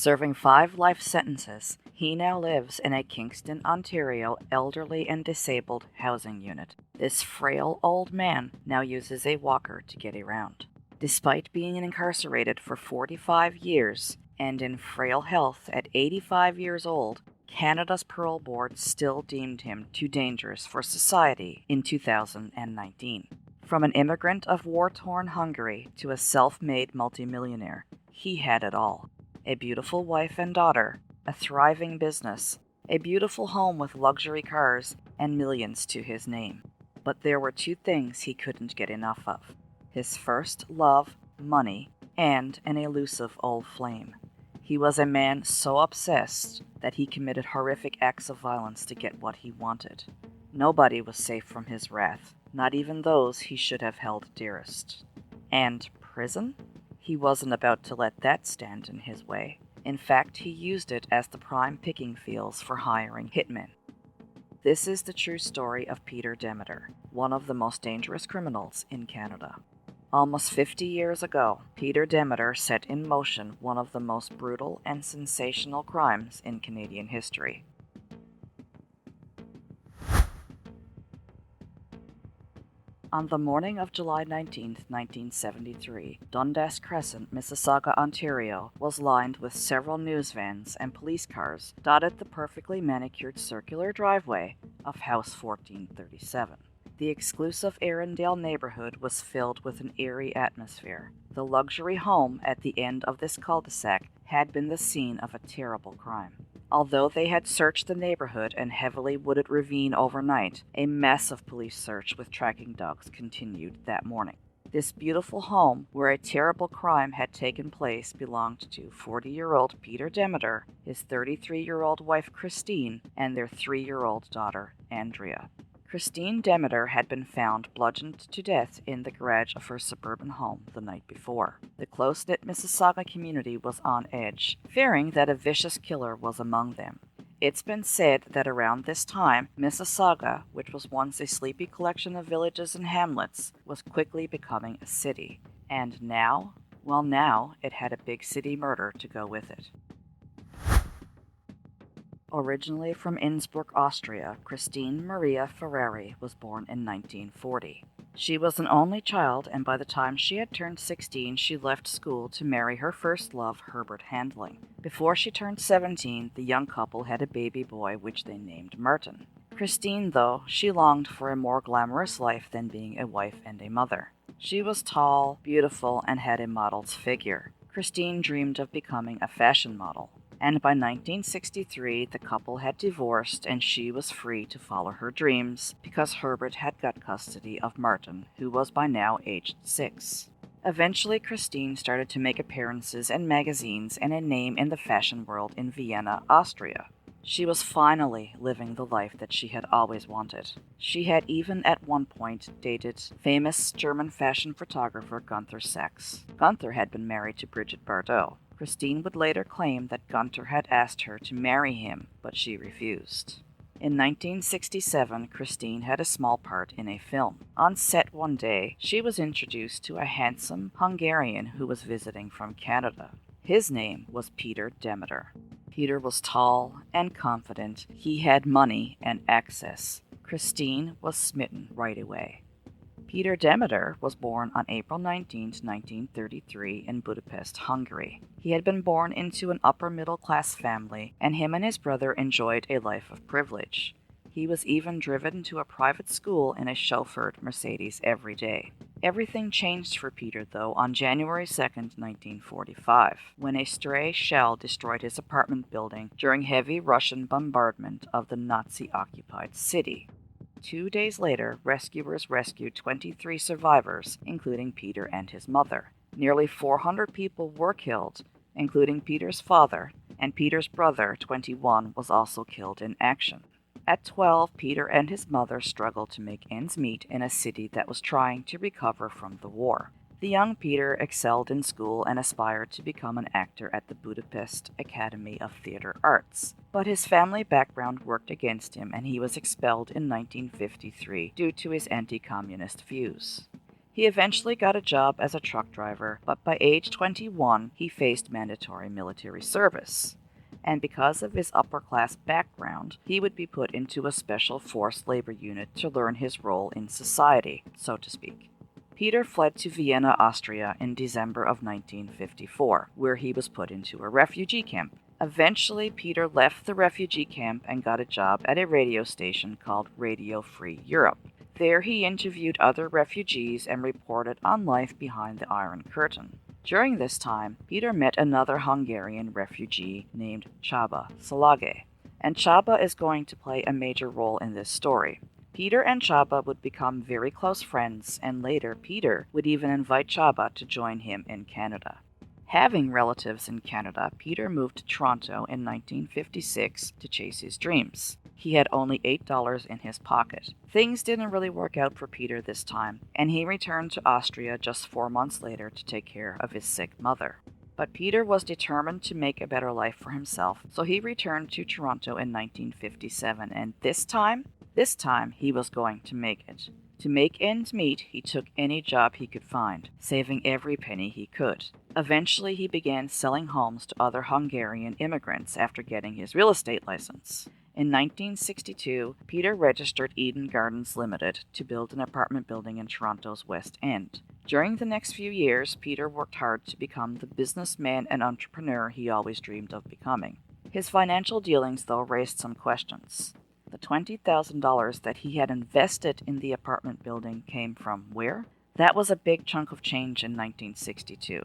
Serving 5 life sentences, he now lives in a Kingston, Ontario elderly and disabled housing unit. This frail old man now uses a walker to get around. Despite being incarcerated for 45 years and in frail health at 85 years old, Canada's Parole Board still deemed him too dangerous for society in 2019. From an immigrant of war-torn Hungary to a self-made multimillionaire, he had it all. A beautiful wife and daughter, a thriving business, a beautiful home with luxury cars, and millions to his name. But there were 2 things he couldn't get enough of: his first love, money, and an elusive old flame. He was a man so obsessed that he committed horrific acts of violence to get what he wanted. Nobody was safe from his wrath, not even those he should have held dearest. And prison? He wasn't about to let that stand in his way. In fact, he used it as the prime picking fields for hiring hitmen. This is the true story of Peter Demeter, one of the most dangerous criminals in Canada. Almost 50 years ago, Peter Demeter set in motion one of the most brutal and sensational crimes in Canadian history. On the morning of July 19, 1973, Dundas Crescent, Mississauga, Ontario, was lined with several news vans and police cars dotted the perfectly manicured circular driveway of House 1437. The exclusive Arundel neighborhood was filled with an eerie atmosphere. The luxury home at the end of this cul-de-sac had been the scene of a terrible crime. Although they had searched the neighborhood and heavily wooded ravine overnight, a massive police search with tracking dogs continued that morning. This beautiful home, where a terrible crime had taken place, belonged to 40-year-old Peter Demeter, his 33-year-old wife Christine, and their 3-year-old daughter Andrea. Christine Demeter had been found bludgeoned to death in the garage of her suburban home the night before. The close-knit Mississauga community was on edge, fearing that a vicious killer was among them. It's been said that around this time, Mississauga, which was once a sleepy collection of villages and hamlets, was quickly becoming a city. And now? Well, now it had a big city murder to go with it. Originally from Innsbruck, Austria, Christine Maria Ferrari was born in 1940. She was an only child, and by the time she had turned 16, she left school to marry her first love, Herbert Handling. Before she turned 17, the young couple had a baby boy, which they named Martin. Christine, though, she longed for a more glamorous life than being a wife and a mother. She was tall, beautiful, and had a model's figure. Christine dreamed of becoming a fashion model. And by 1963, the couple had divorced and she was free to follow her dreams because Herbert had got custody of Martin, who was by now aged 6. Eventually, Christine started to make appearances in magazines and a name in the fashion world in Vienna, Austria. She was finally living the life that she had always wanted. She had even at one point dated famous German fashion photographer Gunther Sachs. Gunther had been married to Brigitte Bardot. Christine would later claim that Gunther had asked her to marry him, but she refused. In 1967, Christine had a small part in a film. On set one day, she was introduced to a handsome Hungarian who was visiting from Canada. His name was Peter Demeter. Peter was tall and confident. He had money and access. Christine was smitten right away. Peter Demeter was born on April 19, 1933 in Budapest, Hungary. He had been born into an upper-middle-class family, and him and his brother enjoyed a life of privilege. He was even driven to a private school in a chauffeured Mercedes every day. Everything changed for Peter, though, on January 2, 1945, when a stray shell destroyed his apartment building during heavy Russian bombardment of the Nazi-occupied city. 2 days later, rescuers rescued 23 survivors, including Peter and his mother. Nearly 400 people were killed, including Peter's father, and Peter's brother, 21, was also killed in action. At 12, Peter and his mother struggled to make ends meet in a city that was trying to recover from the war. The young Peter excelled in school and aspired to become an actor at the Budapest Academy of Theatre Arts. But his family background worked against him, and he was expelled in 1953 due to his anti-communist views. He eventually got a job as a truck driver, but by age 21, he faced mandatory military service. And because of his upper-class background, he would be put into a special forced labor unit to learn his role in society, so to speak. Peter fled to Vienna, Austria in December of 1954, where he was put into a refugee camp. Eventually, Peter left the refugee camp and got a job at a radio station called Radio Free Europe. There he interviewed other refugees and reported on life behind the Iron Curtain. During this time, Peter met another Hungarian refugee named Csaba Szilágyi, and Csaba is going to play a major role in this story. Peter and Csaba would become very close friends, and later Peter would even invite Csaba to join him in Canada. Having relatives in Canada, Peter moved to Toronto in 1956 to chase his dreams. He had only $8 in his pocket. Things didn't really work out for Peter this time, and he returned to Austria just 4 months later to take care of his sick mother. But Peter was determined to make a better life for himself, so he returned to Toronto in 1957, and this time he was going to make it. To make ends meet, he took any job he could find, saving every penny he could. Eventually, he began selling homes to other Hungarian immigrants after getting his real estate license. In 1962, Peter registered Eden Gardens Limited to build an apartment building in Toronto's West End. During the next few years, Peter worked hard to become the businessman and entrepreneur he always dreamed of becoming. His financial dealings, though, raised some questions. The $20,000 that he had invested in the apartment building came from where? That was a big chunk of change in 1962.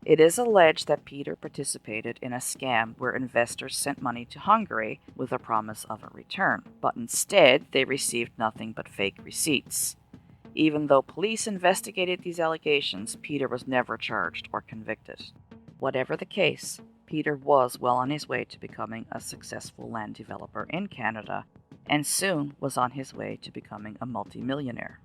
It is alleged that Peter participated in a scam where investors sent money to Hungary with a promise of a return, but instead they received nothing but fake receipts. Even though police investigated these allegations, Peter was never charged or convicted. Whatever the case, Peter was well on his way to becoming a successful land developer in Canada, and soon was on his way to becoming a multimillionaire.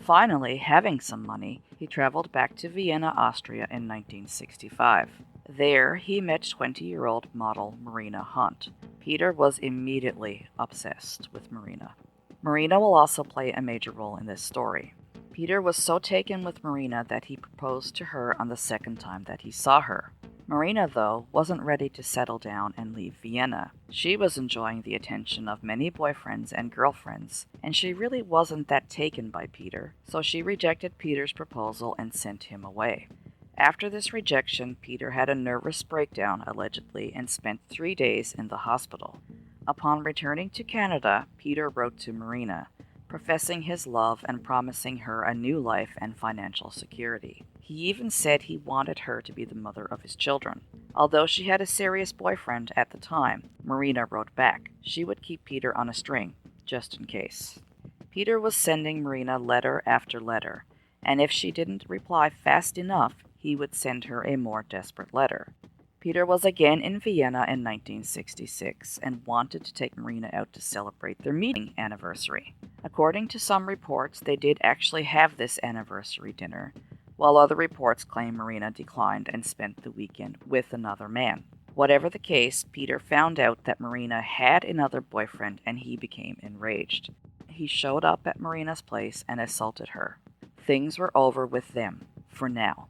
Finally, having some money, he traveled back to Vienna, Austria in 1965. There, he met 20-year-old model Marina Hunt. Peter was immediately obsessed with Marina. Marina will also play a major role in this story. Peter was so taken with Marina that he proposed to her on the second time that he saw her. Marina, though, wasn't ready to settle down and leave Vienna. She was enjoying the attention of many boyfriends and girlfriends, and she really wasn't that taken by Peter, so she rejected Peter's proposal and sent him away. After this rejection, Peter had a nervous breakdown, allegedly, and spent 3 days in the hospital. Upon returning to Canada, Peter wrote to Marina, professing his love and promising her a new life and financial security. He even said he wanted her to be the mother of his children. Although she had a serious boyfriend at the time, Marina wrote back she would keep Peter on a string, just in case. Peter was sending Marina letter after letter, and if she didn't reply fast enough, he would send her a more desperate letter. Peter was again in Vienna in 1966 and wanted to take Marina out to celebrate their meeting anniversary. According to some reports, they did actually have this anniversary dinner, while other reports claim Marina declined and spent the weekend with another man. Whatever the case, Peter found out that Marina had another boyfriend and he became enraged. He showed up at Marina's place and assaulted her. Things were over with them, for now.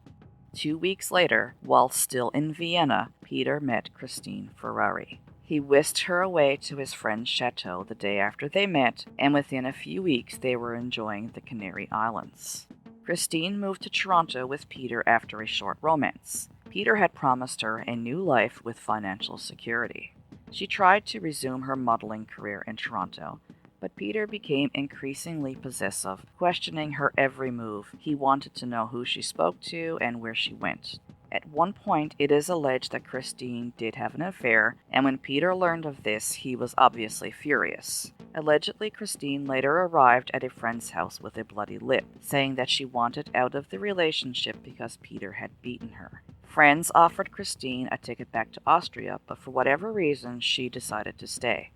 2 weeks later, while still in Vienna, Peter met Christine Ferrari. He whisked her away to his friend's chateau the day after they met, and within a few weeks they were enjoying the Canary Islands. Christine moved to Toronto with Peter after a short romance. Peter had promised her a new life with financial security. She tried to resume her modeling career in Toronto, but Peter became increasingly possessive, questioning her every move. He wanted to know who she spoke to and where she went. At one point, it is alleged that Christine did have an affair, and when Peter learned of this, he was obviously furious. Allegedly, Christine later arrived at a friend's house with a bloody lip, saying that she wanted out of the relationship because Peter had beaten her. Friends offered Christine a ticket back to Austria, but for whatever reason, she decided to stay.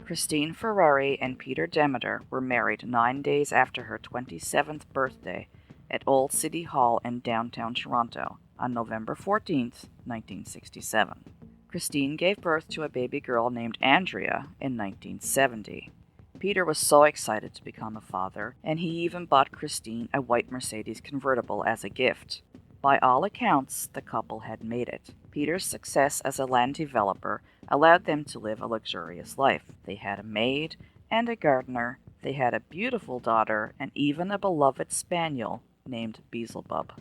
Christine Ferrari and Peter Demeter were married 9 days after her 27th birthday at Old City Hall in downtown Toronto on November 14, 1967. Christine gave birth to a baby girl named Andrea in 1970. Peter was so excited to become a father, and he even bought Christine a white Mercedes convertible as a gift. By all accounts, the couple had made it. Peter's success as a land developer allowed them to live a luxurious life. They had a maid and a gardener, they had a beautiful daughter, and even a beloved spaniel named Beelzebub.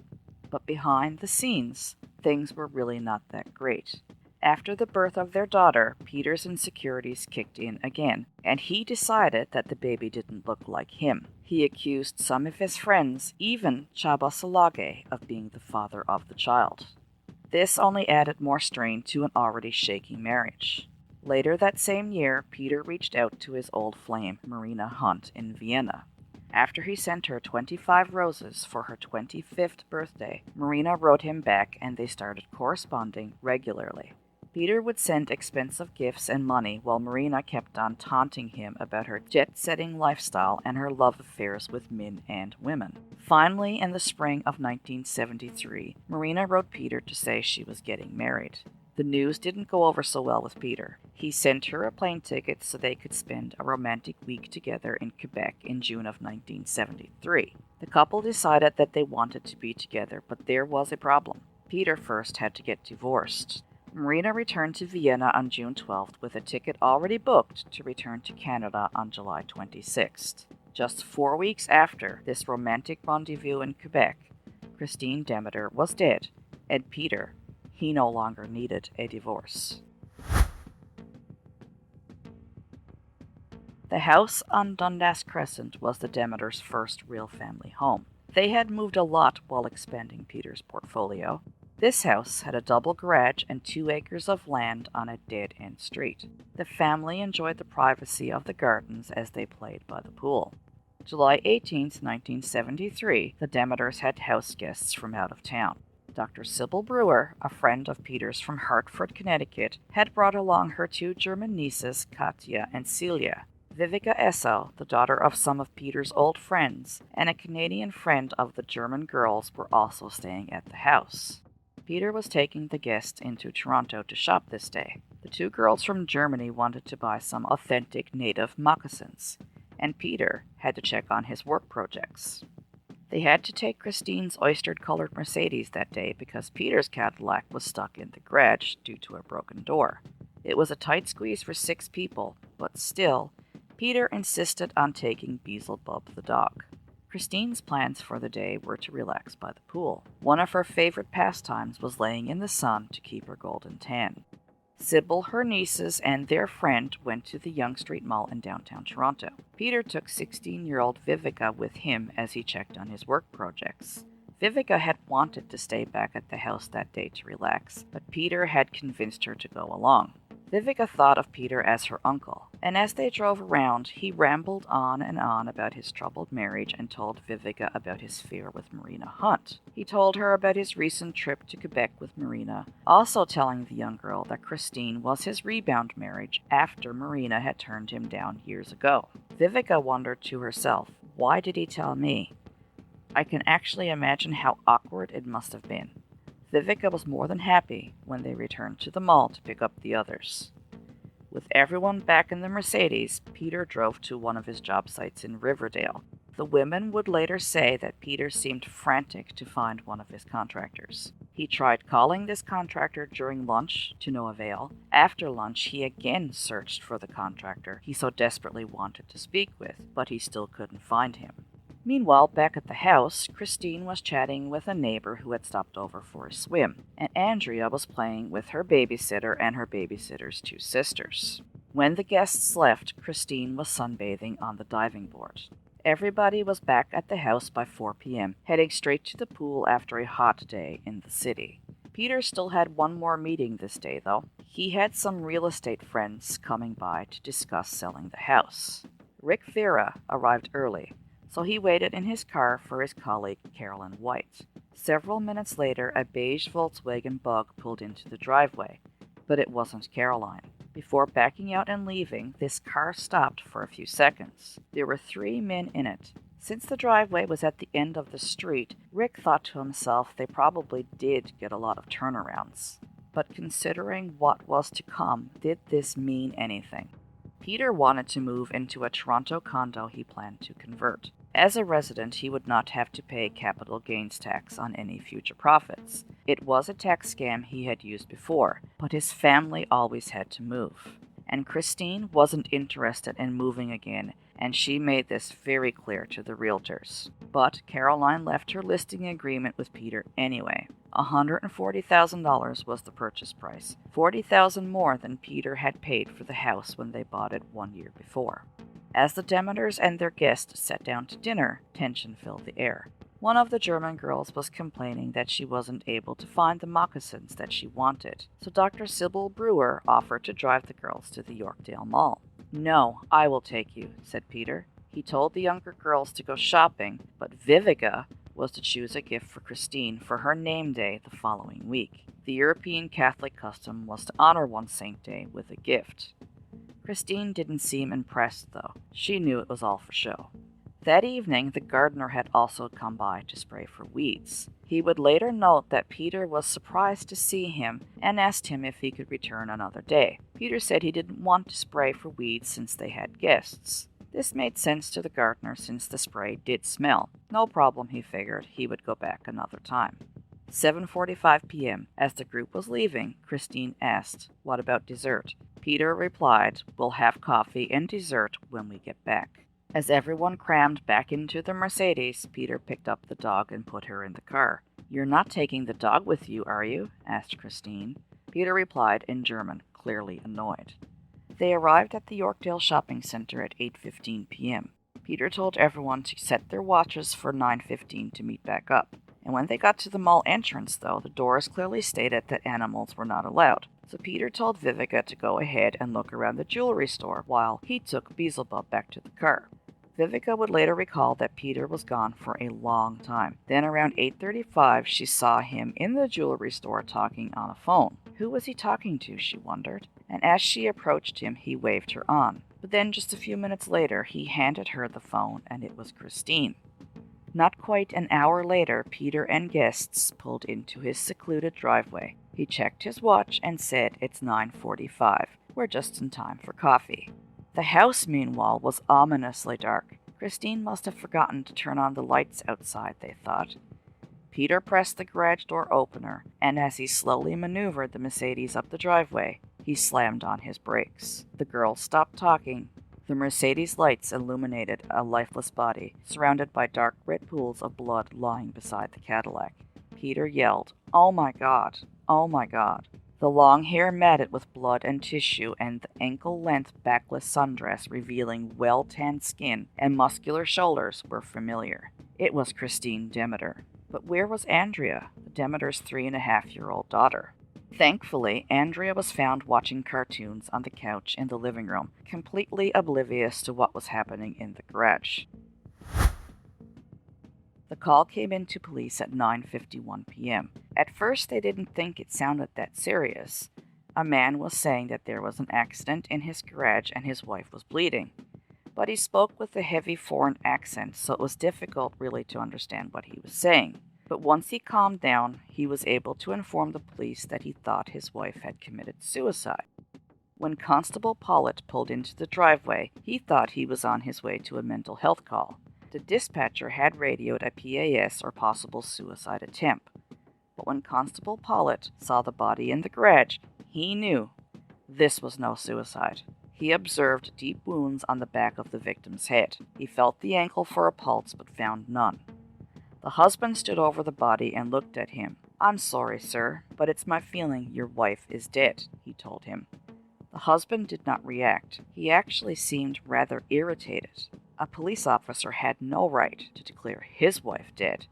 But behind the scenes, things were really not that great. After the birth of their daughter, Peter's insecurities kicked in again, and he decided that the baby didn't look like him. He accused some of his friends, even Chaba Salage, of being the father of the child. This only added more strain to an already shaky marriage. Later that same year, Peter reached out to his old flame, Marina Hunt, in Vienna. After he sent her 25 roses for her 25th birthday, Marina wrote him back and they started corresponding regularly. Peter would send expensive gifts and money while Marina kept on taunting him about her jet-setting lifestyle and her love affairs with men and women. Finally, in the spring of 1973, Marina wrote Peter to say she was getting married. The news didn't go over so well with Peter. He sent her a plane ticket so they could spend a romantic week together in Quebec in June of 1973. The couple decided that they wanted to be together, but there was a problem. Peter first had to get divorced. Marina returned to Vienna on June 12th with a ticket already booked to return to Canada on July 26th. Just 4 weeks after this romantic rendezvous in Quebec, Christine Demeter was dead, and Peter, he no longer needed a divorce. The house on Dundas Crescent was the Demeters' first real family home. They had moved a lot while expanding Peter's portfolio. This house had a double garage and 2 acres of land on a dead-end street. The family enjoyed the privacy of the gardens as they played by the pool. July 18, 1973, the Demeters had house guests from out of town. Dr. Sybil Brewer, a friend of Peter's from Hartford, Connecticut, had brought along her 2 German nieces, Katja and Celia. Vivica Esso, the daughter of some of Peter's old friends, and a Canadian friend of the German girls were also staying at the house. Peter was taking the guests into Toronto to shop this day. The 2 girls from Germany wanted to buy some authentic native moccasins, and Peter had to check on his work projects. They had to take Christine's oyster-colored Mercedes that day because Peter's Cadillac was stuck in the garage due to a broken door. It was a tight squeeze for 6 people, but still, Peter insisted on taking Beelzebub the dog. Christine's plans for the day were to relax by the pool. One of her favorite pastimes was laying in the sun to keep her golden tan. Sybil, her nieces, and their friend went to the Yonge Street Mall in downtown Toronto. Peter took 16-year-old Vivica with him as he checked on his work projects. Vivica had wanted to stay back at the house that day to relax, but Peter had convinced her to go along. Vivica thought of Peter as her uncle, and as they drove around, he rambled on and on about his troubled marriage and told Vivica about his fear with Marina Hunt. He told her about his recent trip to Quebec with Marina, also telling the young girl that Christine was his rebound marriage after Marina had turned him down years ago. Vivica wondered to herself, why did he tell me? I can actually imagine how awkward it must have been. Vivica was more than happy when they returned to the mall to pick up the others. With everyone back in the Mercedes, Peter drove to one of his job sites in Riverdale. The women would later say that Peter seemed frantic to find one of his contractors. He tried calling this contractor during lunch, to no avail. After lunch, he again searched for the contractor he so desperately wanted to speak with, but he still couldn't find him. Meanwhile, back at the house, Christine was chatting with a neighbor who had stopped over for a swim, and Andrea was playing with her babysitter and her babysitter's 2 sisters. When the guests left, Christine was sunbathing on the diving board. Everybody was back at the house by 4 p.m., heading straight to the pool after a hot day in the city. Peter still had one more meeting this day, though. He had some real estate friends coming by to discuss selling the house. Rick Vera arrived early, so he waited in his car for his colleague Carolyn White. Several minutes later, a beige Volkswagen Bug pulled into the driveway, but it wasn't Caroline. Before backing out and leaving, this car stopped for a few seconds. There were 3 men in it. Since the driveway was at the end of the street, Rick thought to himself they probably did get a lot of turnarounds. But considering what was to come, did this mean anything? Peter wanted to move into a Toronto condo he planned to convert. As a resident, he would not have to pay capital gains tax on any future profits. It was a tax scam he had used before, but his family always had to move. And Christine wasn't interested in moving again, and she made this very clear to the realtors. But Caroline left her listing agreement with Peter anyway. $140,000 was the purchase price, $40,000 more than Peter had paid for the house when they bought it 1 year before. As the Demeters and their guests sat down to dinner, tension filled the air. One of the German girls was complaining that she wasn't able to find the moccasins that she wanted, so Dr. Sybil Brewer offered to drive the girls to the Yorkdale Mall. "No, I will take you," said Peter. He told the younger girls to go shopping, but Vivica was to choose a gift for Christine for her name day the following week. The European Catholic custom was to honor one's saint day with a gift. Christine didn't seem impressed, though. She knew it was all for show. That evening, the gardener had also come by to spray for weeds. He would later note that Peter was surprised to see him and asked him if he could return another day. Peter said he didn't want to spray for weeds since they had guests. This made sense to the gardener since the spray did smell. No problem, he figured. He would go back another time. 7:45 p.m. As the group was leaving, Christine asked, "What about dessert?" Peter replied, "We'll have coffee and dessert when we get back." As everyone crammed back into the Mercedes, Peter picked up the dog and put her in the car. "You're not taking the dog with you, are you?" asked Christine. Peter replied in German, clearly annoyed. They arrived at the Yorkdale Shopping Center at 8:15 p.m. Peter told everyone to set their watches for 9:15 to meet back up. And when they got to the mall entrance, though, the doors clearly stated that animals were not allowed. So Peter told Vivica to go ahead and look around the jewelry store while he took Beelzebub back to the car. Vivica would later recall that Peter was gone for a long time. Then around 8:35, she saw him in the jewelry store talking on a phone. Who was he talking to, she wondered. And as she approached him, he waved her on. But then just a few minutes later, he handed her the phone, and it was Christine. Not quite an hour later, Peter and guests pulled into his secluded driveway. He checked his watch and said, "It's 9:45. We're just in time for coffee." The house, meanwhile, was ominously dark. Christine must have forgotten to turn on the lights outside, they thought. Peter pressed the garage door opener, and as he slowly maneuvered the Mercedes up the driveway, he slammed on his brakes. The girls stopped talking. The Mercedes lights illuminated a lifeless body, surrounded by dark red pools of blood lying beside the Cadillac. Peter yelled, "Oh my God! Oh my God!" The long hair matted with blood and tissue, and the ankle-length backless sundress revealing well-tanned skin and muscular shoulders were familiar. It was Christine Demeter. But where was Andrea, Demeter's 3.5-year-old daughter? Thankfully, Andrea was found watching cartoons on the couch in the living room, completely oblivious to what was happening in the garage. The call came in to police at 9:51 p.m. At first, they didn't think it sounded that serious. A man was saying that there was an accident in his garage and his wife was bleeding. But he spoke with a heavy foreign accent, so it was difficult really to understand what he was saying. But once he calmed down, he was able to inform the police that he thought his wife had committed suicide. When Constable Pollitt pulled into the driveway, he thought he was on his way to a mental health call. The dispatcher had radioed a PAS or possible suicide attempt. But when Constable Pollitt saw the body in the garage, he knew this was no suicide. He observed deep wounds on the back of the victim's head. He felt the ankle for a pulse but found none. The husband stood over the body and looked at him. "I'm sorry, sir, but it's my feeling your wife is dead," he told him. The husband did not react. He actually seemed rather irritated. A police officer had no right to declare his wife dead.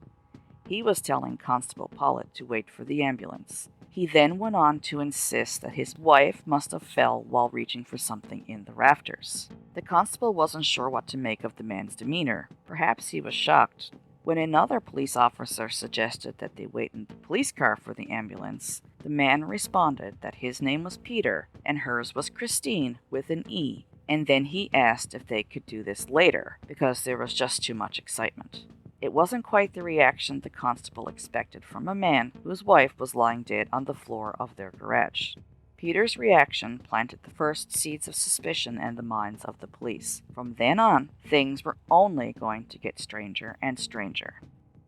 He was telling Constable Pollitt to wait for the ambulance. He then went on to insist that his wife must have fell while reaching for something in the rafters. The constable wasn't sure what to make of the man's demeanor. Perhaps he was shocked. When another police officer suggested that they wait in the police car for the ambulance, the man responded that his name was Peter and hers was Christine with an E, and then he asked if they could do this later because there was just too much excitement. It wasn't quite the reaction the constable expected from a man whose wife was lying dead on the floor of their garage. Peter's reaction planted the first seeds of suspicion in the minds of the police. From then on, things were only going to get stranger and stranger.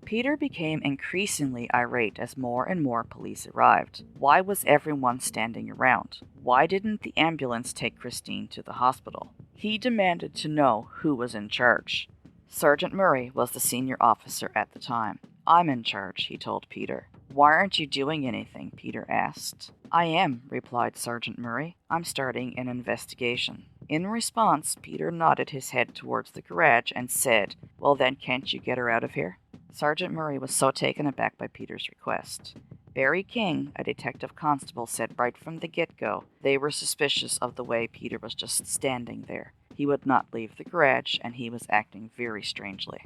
Peter became increasingly irate as more and more police arrived. Why was everyone standing around? Why didn't the ambulance take Christine to the hospital? He demanded to know who was in charge. Sergeant Murray was the senior officer at the time. "I'm in charge," he told Peter. "Why aren't you doing anything?" Peter asked. "I am," replied Sergeant Murray. "I'm starting an investigation." In response, Peter nodded his head towards the garage and said, "Well then, can't you get her out of here?" Sergeant Murray was so taken aback by Peter's request. Barry King, a detective constable, said right from the get-go they were suspicious of the way Peter was just standing there. He would not leave the garage, and he was acting very strangely.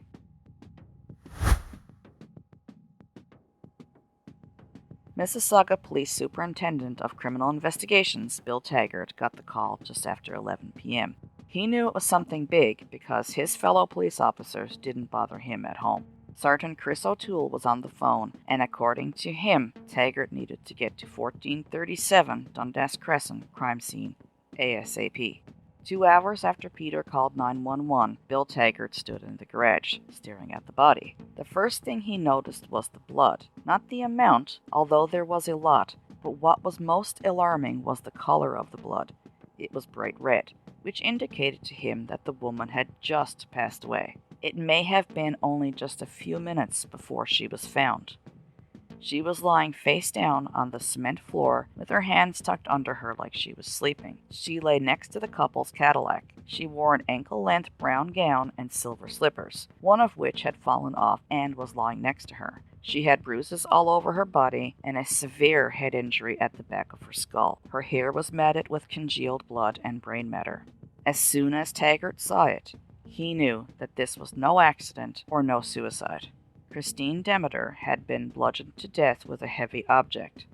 Mississauga Police Superintendent of Criminal Investigations, Bill Taggart, got the call just after 11 p.m. He knew it was something big because his fellow police officers didn't bother him at home. Sergeant Chris O'Toole was on the phone, and according to him, Taggart needed to get to 1437 Dundas Crescent crime scene ASAP. 2 hours after Peter called 911, Bill Taggart stood in the garage, staring at the body. The first thing he noticed was the blood. Not the amount, although there was a lot, but what was most alarming was the color of the blood. It was bright red, which indicated to him that the woman had just passed away. It may have been only just a few minutes before she was found. She was lying face down on the cement floor with her hands tucked under her like she was sleeping. She lay next to the couple's Cadillac. She wore an ankle-length brown gown and silver slippers, one of which had fallen off and was lying next to her. She had bruises all over her body and a severe head injury at the back of her skull. Her hair was matted with congealed blood and brain matter. As soon as Taggart saw it, he knew that this was no accident or no suicide. Christine Demeter had been bludgeoned to death with a heavy object.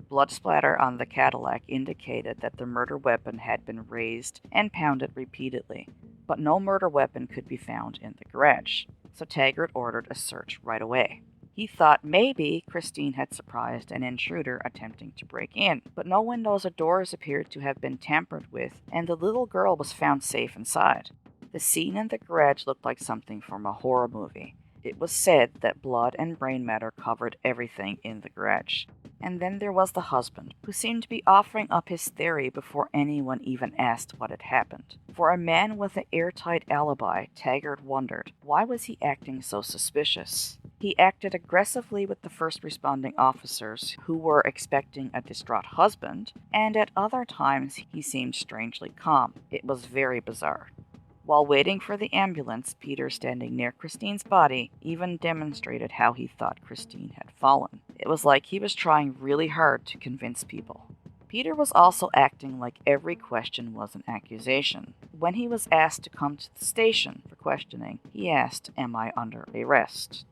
Blood splatter on the Cadillac indicated that the murder weapon had been raised and pounded repeatedly, but no murder weapon could be found in the garage, so Taggart ordered a search right away. He thought maybe Christine had surprised an intruder attempting to break in, but no windows or doors appeared to have been tampered with, and the little girl was found safe inside. The scene in the garage looked like something from a horror movie. It was said that blood and brain matter covered everything in the garage. And then there was the husband, who seemed to be offering up his theory before anyone even asked what had happened. For a man with an airtight alibi, Taggart wondered, why was he acting so suspicious? He acted aggressively with the first responding officers, who were expecting a distraught husband, and at other times he seemed strangely calm. It was very bizarre. While waiting for the ambulance, Peter, standing near Christine's body, even demonstrated how he thought Christine had fallen. It was like he was trying really hard to convince people. Peter was also acting like every question was an accusation. When he was asked to come to the station for questioning, he asked, "Am I under arrest?"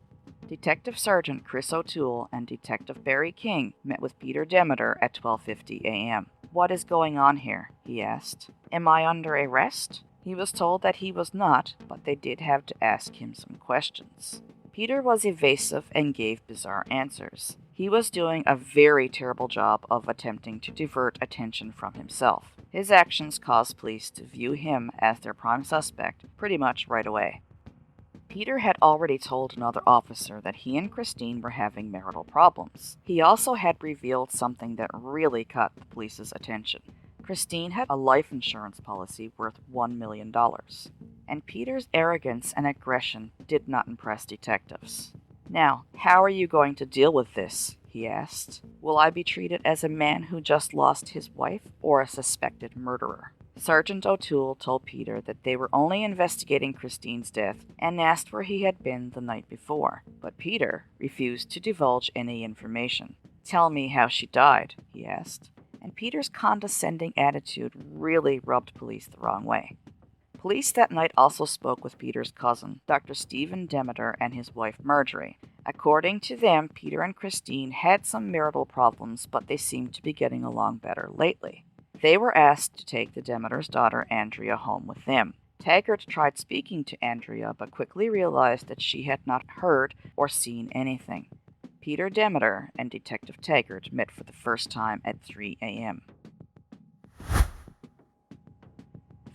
Detective Sergeant Chris O'Toole and Detective Barry King met with Peter Demeter at 12:50 a.m. "What is going on here?" he asked. "Am I under arrest?" He was told that he was not, but they did have to ask him some questions. Peter was evasive and gave bizarre answers. He was doing a very terrible job of attempting to divert attention from himself. His actions caused police to view him as their prime suspect pretty much right away. Peter had already told another officer that he and Christine were having marital problems. He also had revealed something that really caught the police's attention. Christine had a life insurance policy worth $1 million, and Peter's arrogance and aggression did not impress detectives. "Now, how are you going to deal with this?" he asked. "Will I be treated as a man who just lost his wife or a suspected murderer?" Sergeant O'Toole told Peter that they were only investigating Christine's death and asked where he had been the night before, but Peter refused to divulge any information. "Tell me how she died," he asked. And Peter's condescending attitude really rubbed police the wrong way. Police that night also spoke with Peter's cousin, Dr. Stephen Demeter, and his wife Marjorie. According to them, Peter and Christine had some marital problems, but they seemed to be getting along better lately. They were asked to take the Demeter's daughter Andrea home with them. Taggart tried speaking to Andrea, but quickly realized that she had not heard or seen anything. Peter Demeter and Detective Taggart met for the first time at 3 a.m.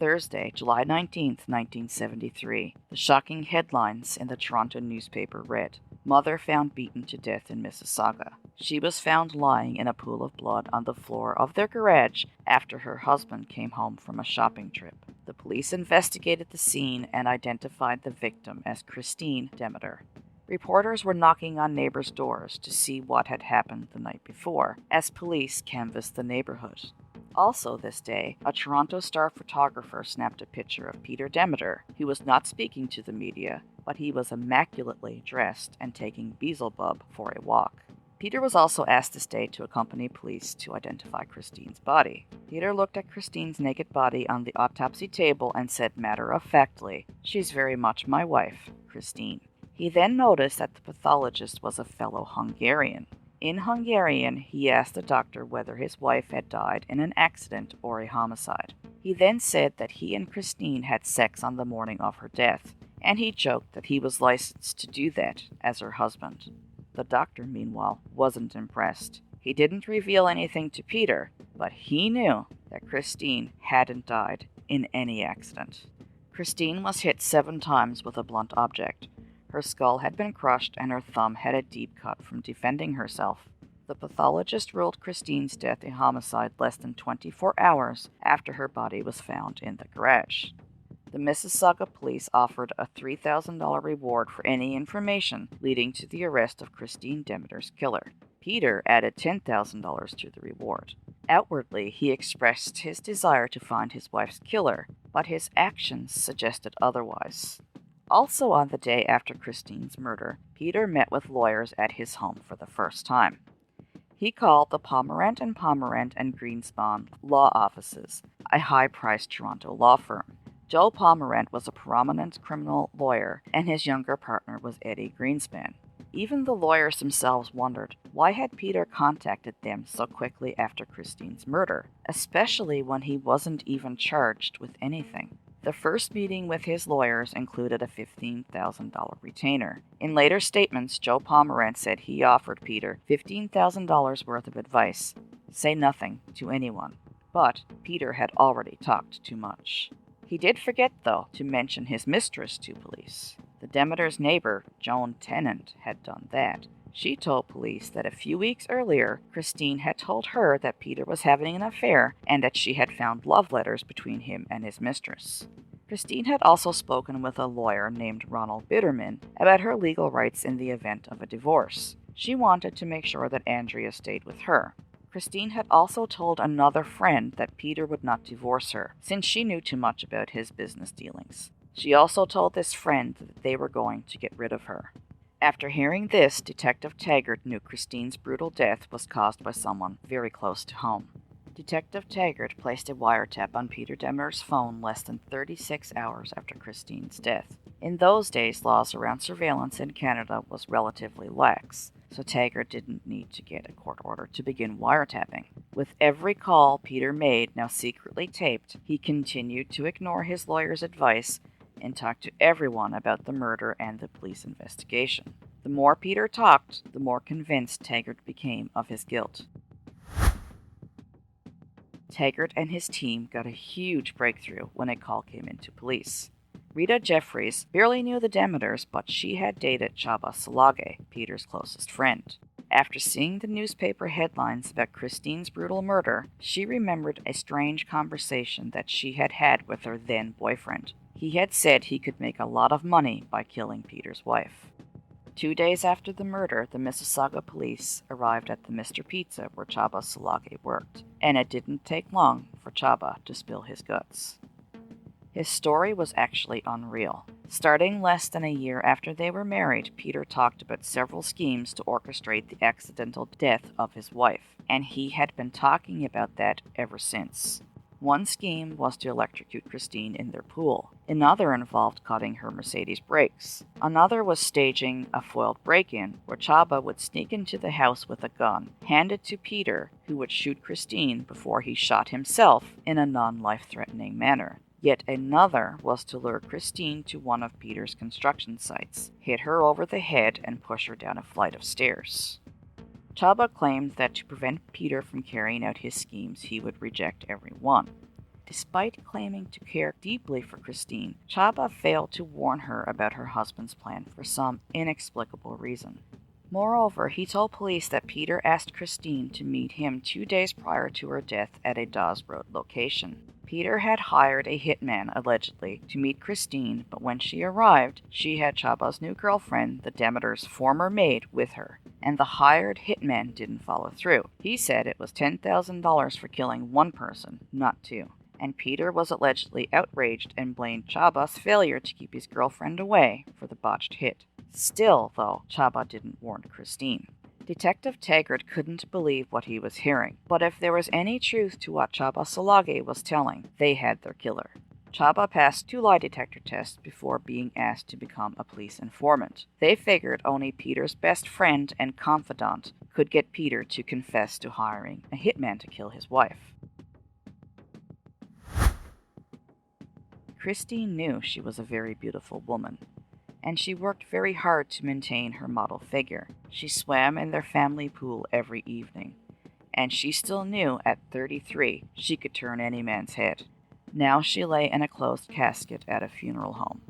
Thursday, July 19, 1973, the shocking headlines in the Toronto newspaper read, "Mother found beaten to death in Mississauga." She was found lying in a pool of blood on the floor of their garage after her husband came home from a shopping trip. The police investigated the scene and identified the victim as Christine Demeter. Reporters were knocking on neighbors' doors to see what had happened the night before, as police canvassed the neighborhood. Also this day, a Toronto Star photographer snapped a picture of Peter Demeter, who was not speaking to the media, but he was immaculately dressed and taking Beelzebub for a walk. Peter was also asked this day to accompany police to identify Christine's body. Peter looked at Christine's naked body on the autopsy table and said matter-of-factly, "She's very much my wife, Christine." He then noticed that the pathologist was a fellow Hungarian. In Hungarian, he asked the doctor whether his wife had died in an accident or a homicide. He then said that he and Christine had sex on the morning of her death, and he joked that he was licensed to do that as her husband. The doctor, meanwhile, wasn't impressed. He didn't reveal anything to Peter, but he knew that Christine hadn't died in any accident. Christine was hit 7 times with a blunt object. Her skull had been crushed and her thumb had a deep cut from defending herself. The pathologist ruled Christine's death a homicide less than 24 hours after her body was found in the garage. The Mississauga police offered a $3,000 reward for any information leading to the arrest of Christine Demeter's killer. Peter added $10,000 to the reward. Outwardly, he expressed his desire to find his wife's killer, but his actions suggested otherwise. Also on the day after Christine's murder, Peter met with lawyers at his home for the first time. He called the Pomerant and Greenspan law offices, a high-priced Toronto law firm. Joe Pomerant was a prominent criminal lawyer, and his younger partner was Eddie Greenspan. Even the lawyers themselves wondered why had Peter contacted them so quickly after Christine's murder, especially when he wasn't even charged with anything. The first meeting with his lawyers included a $15,000 retainer. In later statements, Joe Pomerant said he offered Peter $15,000 worth of advice. Say nothing to anyone. But Peter had already talked too much. He did forget, though, to mention his mistress to police. The Demeter's neighbor, Joan Tennant, had done that. She told police that a few weeks earlier, Christine had told her that Peter was having an affair and that she had found love letters between him and his mistress. Christine had also spoken with a lawyer named Ronald Bitterman about her legal rights in the event of a divorce. She wanted to make sure that Andrea stayed with her. Christine had also told another friend that Peter would not divorce her, since she knew too much about his business dealings. She also told this friend that they were going to get rid of her. After hearing this, Detective Taggart knew Christine's brutal death was caused by someone very close to home. Detective Taggart placed a wiretap on Peter Demeter's phone less than 36 hours after Christine's death. In those days, laws around surveillance in Canada was relatively lax, so Taggart didn't need to get a court order to begin wiretapping. With every call Peter made now secretly taped, he continued to ignore his lawyer's advice and talk to everyone about the murder and the police investigation. The more Peter talked, the more convinced Taggart became of his guilt. Taggart and his team got a huge breakthrough when a call came into police. Rita Jeffries barely knew the Demeters, but she had dated Csaba Szilagyi, Peter's closest friend. After seeing the newspaper headlines about Christine's brutal murder, she remembered a strange conversation that she had had with her then-boyfriend. He had said he could make a lot of money by killing Peter's wife. 2 days after the murder, the Mississauga police arrived at the Mr. Pizza where Csaba Szilagyi worked, and it didn't take long for Csaba to spill his guts. His story was actually unreal. Starting less than a year after they were married, Peter talked about several schemes to orchestrate the accidental death of his wife, and he had been talking about that ever since. One scheme was to electrocute Christine in their pool. Another involved cutting her Mercedes brakes. Another was staging a foiled break-in, where Csaba would sneak into the house with a gun, hand it to Peter, who would shoot Christine before he shot himself in a non-life-threatening manner. Yet another was to lure Christine to one of Peter's construction sites, hit her over the head, and push her down a flight of stairs. Csaba claimed that to prevent Peter from carrying out his schemes, he would reject every one. Despite claiming to care deeply for Christine, Chaba failed to warn her about her husband's plan for some inexplicable reason. Moreover, he told police that Peter asked Christine to meet him 2 days prior to her death at a Dawes Road location. Peter had hired a hitman, allegedly, to meet Christine, but when she arrived, she had Chaba's new girlfriend, the Demeter's former maid, with her, and the hired hitman didn't follow through. He said it was $10,000 for killing one person, not two. And Peter was allegedly outraged and blamed Chaba's failure to keep his girlfriend away for the botched hit. Still, though, Chaba didn't warn Christine. Detective Taggart couldn't believe what he was hearing, but if there was any truth to what Chaba Salage was telling, they had their killer. Chaba passed 2 lie detector tests before being asked to become a police informant. They figured only Peter's best friend and confidant could get Peter to confess to hiring a hitman to kill his wife. Christine knew she was a very beautiful woman, and she worked very hard to maintain her model figure. She swam in their family pool every evening, and she still knew at 33 she could turn any man's head. Now she lay in a closed casket at a funeral home.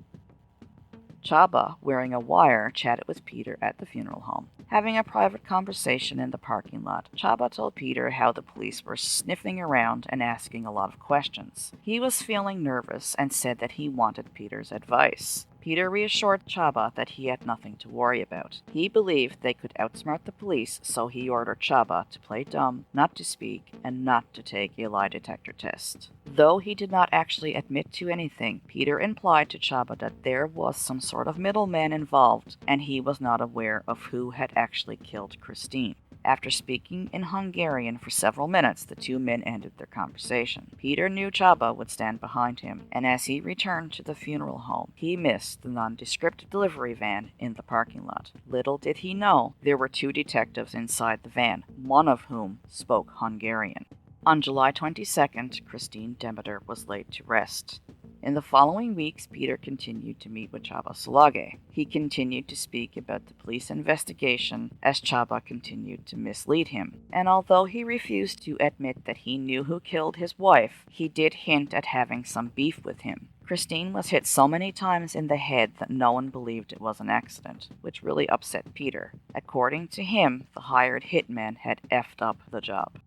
Chaba, wearing a wire, chatted with Peter at the funeral home. Having a private conversation in the parking lot, Chaba told Peter how the police were sniffing around and asking a lot of questions. He was feeling nervous and said that he wanted Peter's advice. Peter reassured Chaba that he had nothing to worry about. He believed they could outsmart the police, so he ordered Chaba to play dumb, not to speak, and not to take a lie detector test. Though he did not actually admit to anything, Peter implied to Chaba that there was some sort of middleman involved, and he was not aware of who had actually killed Christine. After speaking in Hungarian for several minutes, the 2 men ended their conversation. Peter knew Chaba would stand behind him, and as he returned to the funeral home, he missed the nondescript delivery van in the parking lot. Little did he know there were 2 detectives inside the van, one of whom spoke Hungarian. On July 22nd, Christine Demeter was laid to rest. In the following weeks, Peter continued to meet with Chaba Salage. He continued to speak about the police investigation as Chaba continued to mislead him. And although he refused to admit that he knew who killed his wife, he did hint at having some beef with him. Christine was hit so many times in the head that no one believed it was an accident, which really upset Peter. According to him, the hired hitman had effed up the job.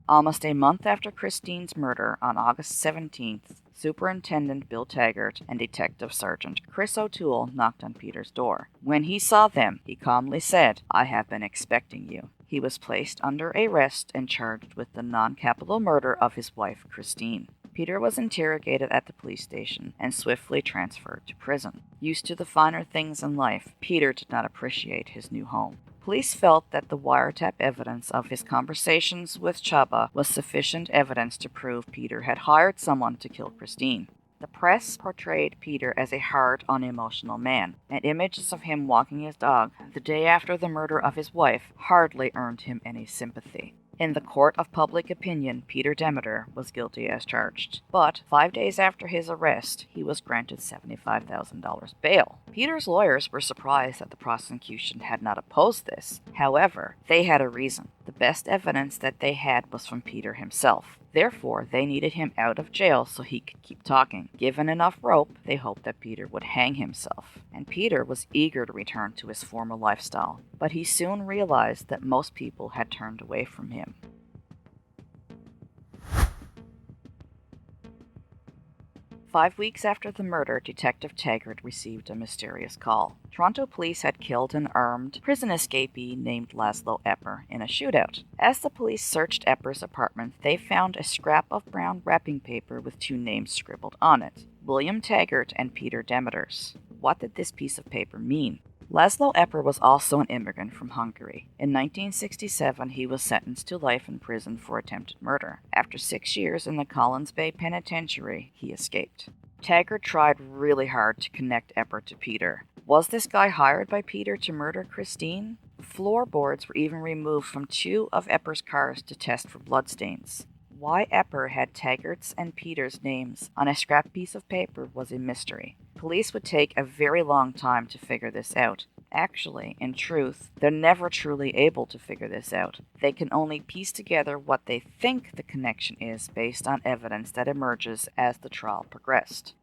Almost a month after Christine's murder, on August 17th, Superintendent Bill Taggart and Detective Sergeant Chris O'Toole knocked on Peter's door. When he saw them, he calmly said, "I have been expecting you." He was placed under arrest and charged with the non-capital murder of his wife, Christine. Peter was interrogated at the police station and swiftly transferred to prison. Used to the finer things in life, Peter did not appreciate his new home. Police felt that the wiretap evidence of his conversations with Chaba was sufficient evidence to prove Peter had hired someone to kill Christine. The press portrayed Peter as a hard, unemotional man, and images of him walking his dog the day after the murder of his wife hardly earned him any sympathy. In the court of public opinion, Peter Demeter was guilty as charged. But 5 days after his arrest, he was granted $75,000 bail. Peter's lawyers were surprised that the prosecution had not opposed this. However, they had a reason. The best evidence that they had was from Peter himself. Therefore, they needed him out of jail so he could keep talking. Given enough rope, they hoped that Peter would hang himself. And Peter was eager to return to his former lifestyle, but he soon realized that most people had turned away from him. Five weeks after the murder, Detective Taggart received a mysterious call. Toronto police had killed an armed prison escapee named Laszlo Epper in a shootout. As the police searched Epper's apartment, they found a scrap of brown wrapping paper with 2 names scribbled on it: William Taggart and Peter Demeters. What did this piece of paper mean? Laszlo Epper was also an immigrant from Hungary. In 1967, he was sentenced to life in prison for attempted murder. After 6 years in the Collins Bay Penitentiary, he escaped. Taggart tried really hard to connect Epper to Peter. Was this guy hired by Peter to murder Christine? Floorboards were even removed from 2 of Epper's cars to test for bloodstains. Why Epper had Taggart's and Peter's names on a scrap piece of paper was a mystery. Police would take a very long time to figure this out, Actually, in truth, they're never truly able to figure this out. They can only piece together what they think the connection is based on evidence that emerges as the trial progressed.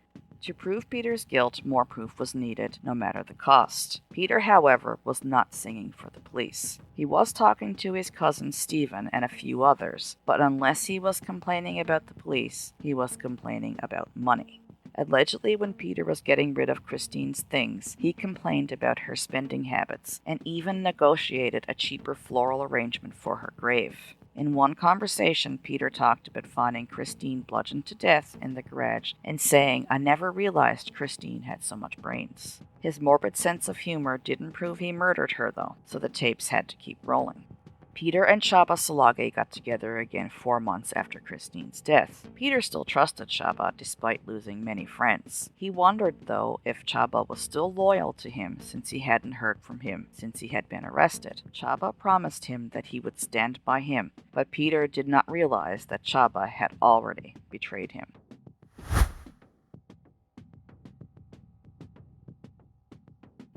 To prove Peter's guilt, more proof was needed, no matter the cost. Peter, however, was not singing for the police. He was talking to his cousin Stephen and a few others, but unless he was complaining about the police, he was complaining about money. Allegedly, when Peter was getting rid of Christine's things, he complained about her spending habits and even negotiated a cheaper floral arrangement for her grave. In one conversation, Peter talked about finding Christine bludgeoned to death in the garage and saying, "I never realized Christine had so much brains." His morbid sense of humor didn't prove he murdered her, though, so the tapes had to keep rolling. Peter and Csaba Szilagyi got together again 4 months after Christine's death. Peter still trusted Csaba despite losing many friends. He wondered, though, if Csaba was still loyal to him since he hadn't heard from him since he had been arrested. Csaba promised him that he would stand by him, but Peter did not realize that Csaba had already betrayed him.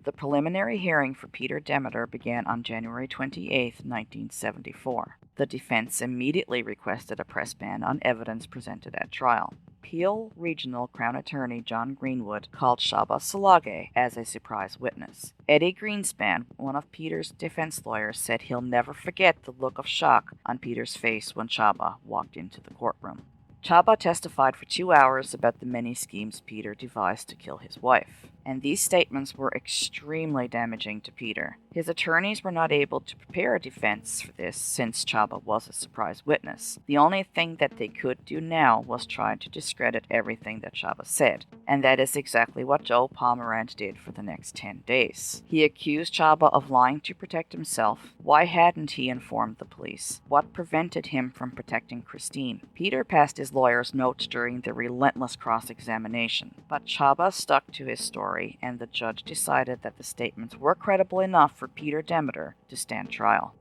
The preliminary hearing for Peter Demeter began on January 28, 1974. The defense immediately requested a press ban on evidence presented at trial. Peel Regional Crown Attorney John Greenwood called Csaba Szilagyi as a surprise witness. Eddie Greenspan, one of Peter's defense lawyers, said he'll never forget the look of shock on Peter's face when Csaba walked into the courtroom. Csaba testified for 2 hours about the many schemes Peter devised to kill his wife, and these statements were extremely damaging to Peter. His attorneys were not able to prepare a defense for this since Csaba was a surprise witness. The only thing that they could do now was try to discredit everything that Csaba said, and that is exactly what Joe Pomerant did for the next 10 days. He accused Csaba of lying to protect himself. Why hadn't he informed the police? What prevented him from protecting Christine? Peter passed his lawyer's notes during the relentless cross-examination, but Csaba stuck to his story, and the judge decided that the statements were credible enough for Peter Demeter to stand trial.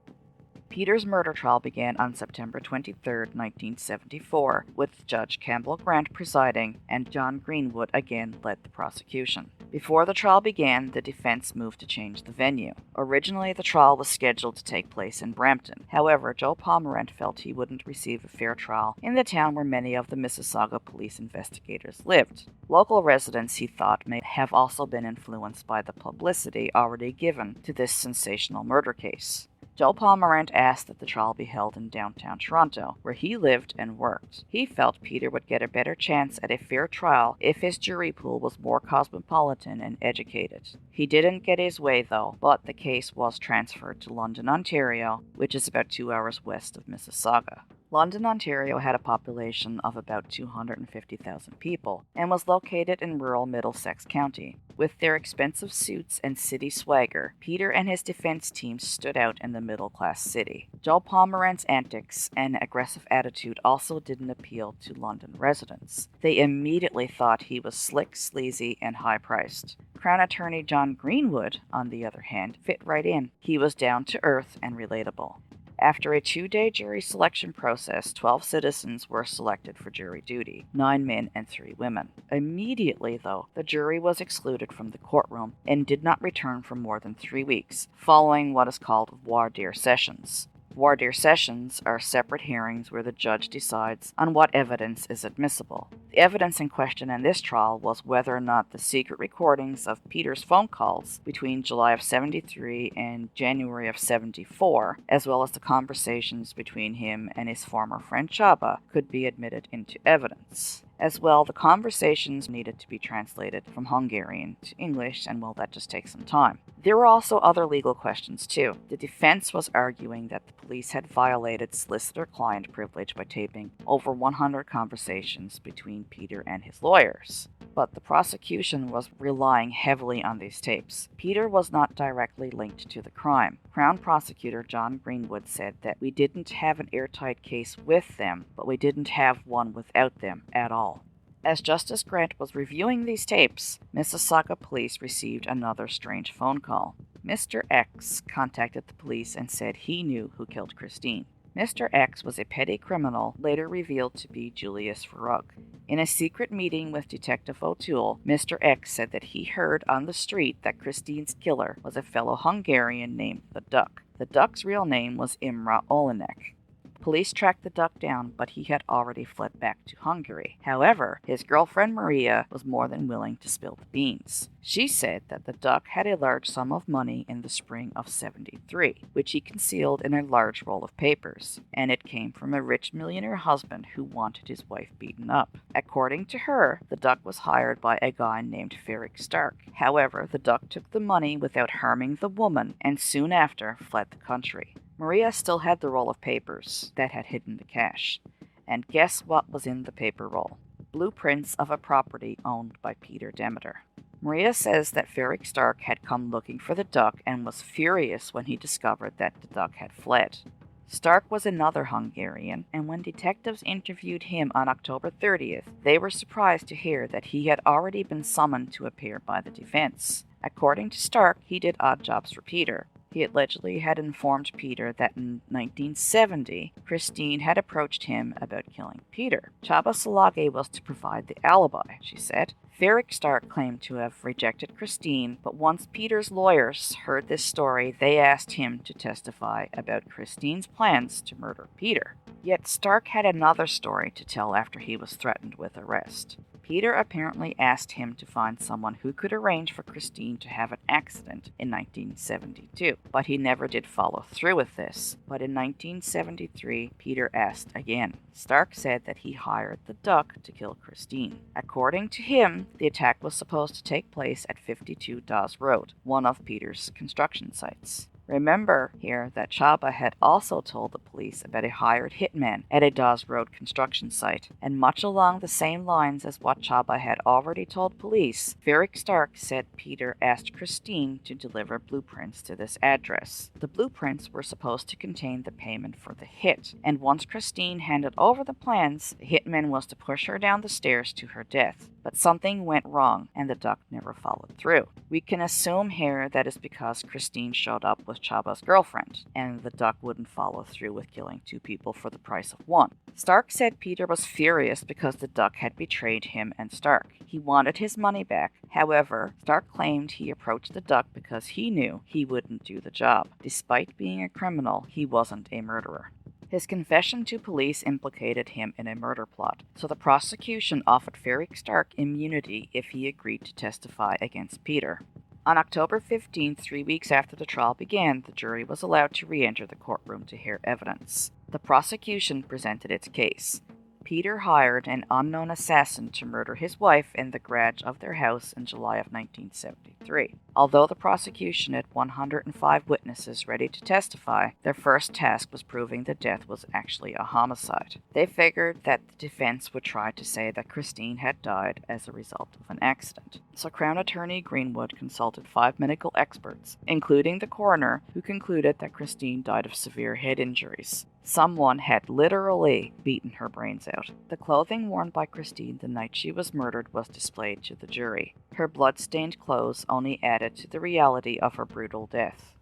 Peter's murder trial began on September 23, 1974, with Judge Campbell Grant presiding, and John Greenwood again led the prosecution. Before the trial began, the defense moved to change the venue. Originally, the trial was scheduled to take place in Brampton. However, Joe Pomerant felt he wouldn't receive a fair trial in the town where many of the Mississauga police investigators lived. Local residents, he thought, may have also been influenced by the publicity already given to this sensational murder case. Joe Pomerant asked that the trial be held in downtown Toronto, where he lived and worked. He felt Peter would get a better chance at a fair trial if his jury pool was more cosmopolitan and educated. He didn't get his way, though, but the case was transferred to London, Ontario, which is about 2 hours west of Mississauga. London, Ontario had a population of about 250,000 people and was located in rural Middlesex County. With their expensive suits and city swagger, Peter and his defense team stood out in the middle-class city. Joe Pomerant's antics and aggressive attitude also didn't appeal to London residents. They immediately thought he was slick, sleazy, and high-priced. Crown Attorney John Greenwood, on the other hand, fit right in. He was down-to-earth and relatable. After a 2-day jury selection process, 12 citizens were selected for jury duty, 9 men and 3 women. Immediately, though, the jury was excluded from the courtroom and did not return for more than 3 weeks, following what is called voir dire sessions. Voir dire sessions are separate hearings where the judge decides on what evidence is admissible. The evidence in question in this trial was whether or not the secret recordings of Peter's phone calls between July of 73 and January of 74, as well as the conversations between him and his former friend Csaba, could be admitted into evidence. As well, the conversations needed to be translated from Hungarian to English, and well, that just takes some time. There were also other legal questions, too. The defense was arguing that the police had violated solicitor-client privilege by taping over 100 conversations between Peter and his lawyers. But the prosecution was relying heavily on these tapes. Peter was not directly linked to the crime. Crown Prosecutor John Greenwood said that we didn't have an airtight case with them, but we didn't have one without them at all. As Justice Grant was reviewing these tapes, Mississauga police received another strange phone call. Mr. X contacted the police and said he knew who killed Christine. Mr. X was a petty criminal later revealed to be Julius Verrug. In a secret meeting with Detective O'Toole, Mr. X said that he heard on the street that Christine's killer was a fellow Hungarian named the Duck. The Duck's real name was Imre Olenek. Police tracked the Duck down, but he had already fled back to Hungary. However, his girlfriend Maria was more than willing to spill the beans. She said that the Duck had a large sum of money in the spring of '73, which he concealed in a large roll of papers, and it came from a rich millionaire husband who wanted his wife beaten up. According to her, the Duck was hired by a guy named Ferric Stark. However, the Duck took the money without harming the woman, and soon after fled the country. Maria still had the roll of papers that had hidden the cash. And guess what was in the paper roll? Blueprints of a property owned by Peter Demeter. Maria says that Ferric Stark had come looking for the Duck and was furious when he discovered that the Duck had fled. Stark was another Hungarian, and when detectives interviewed him on October 30th, they were surprised to hear that he had already been summoned to appear by the defense. According to Stark, he did odd jobs for Peter. He allegedly had informed Peter that in 1970, Christine had approached him about killing Peter. Csaba Szilágyi was to provide the alibi, she said. Ferric Stark claimed to have rejected Christine, but once Peter's lawyers heard this story, they asked him to testify about Christine's plans to murder Peter. Yet Stark had another story to tell after he was threatened with arrest. Peter apparently asked him to find someone who could arrange for Christine to have an accident in 1972, but he never did follow through with this. But in 1973, Peter asked again. Stark said that he hired the Duck to kill Christine. According to him, the attack was supposed to take place at 52 Dawes Road, one of Peter's construction sites. Remember here that Csaba had also told the police about a hired hitman at a Dawes Road construction site, and much along the same lines as what Csaba had already told police, Ferric Stark said Peter asked Christine to deliver blueprints to this address. The blueprints were supposed to contain the payment for the hit, and once Christine handed over the plans, the hitman was to push her down the stairs to her death. But something went wrong, and the Duck never followed through. We can assume here that is because Christine showed up with Csaba's girlfriend, and the Duck wouldn't follow through with killing two people for the price of one. Stark said Peter was furious because the Duck had betrayed him and Stark. He wanted his money back. However, Stark claimed he approached the Duck because he knew he wouldn't do the job. Despite being a criminal, he wasn't a murderer. His confession to police implicated him in a murder plot, so the prosecution offered Ferric Stark immunity if he agreed to testify against Peter. On October 15th, 3 weeks after the trial began, the jury was allowed to re-enter the courtroom to hear evidence. The prosecution presented its case. Peter hired an unknown assassin to murder his wife in the garage of their house in July of 1973. Although the prosecution had 105 witnesses ready to testify, their first task was proving the death was actually a homicide. They figured that the defense would try to say that Christine had died as a result of an accident. So Crown Attorney Greenwood consulted 5 medical experts, including the coroner, who concluded that Christine died of severe head injuries. Someone had literally beaten her brains out. The clothing worn by Christine the night she was murdered was displayed to the jury. Her blood-stained clothes only added to the reality of her brutal death.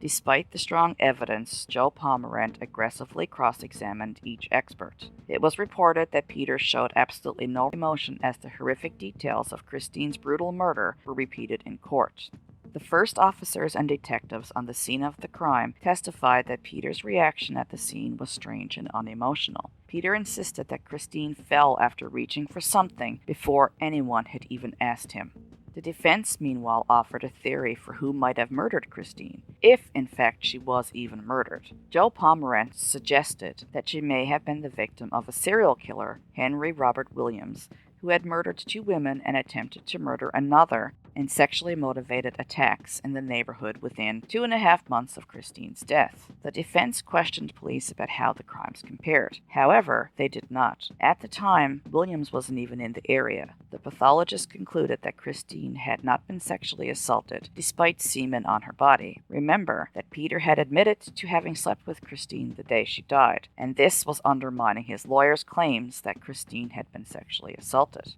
Despite the strong evidence, Joe Pomerant aggressively cross-examined each expert. It was reported that Peter showed absolutely no emotion as the horrific details of Christine's brutal murder were repeated in court. The first officers and detectives on the scene of the crime testified that Peter's reaction at the scene was strange and unemotional. Peter insisted that Christine fell after reaching for something before anyone had even asked him. The defense, meanwhile, offered a theory for who might have murdered Christine, if in fact she was even murdered. Joe Pomerant suggested that she may have been the victim of a serial killer, Henry Robert Williams, who had murdered 2 women and attempted to murder another in sexually motivated attacks in the neighborhood within 2.5 months of Christine's death. The defense questioned police about how the crimes compared. However, they did not. At the time, Williams wasn't even in the area. The pathologist concluded that Christine had not been sexually assaulted, despite semen on her body. Remember that Peter had admitted to having slept with Christine the day she died, and this was undermining his lawyer's claims that Christine had been sexually assaulted.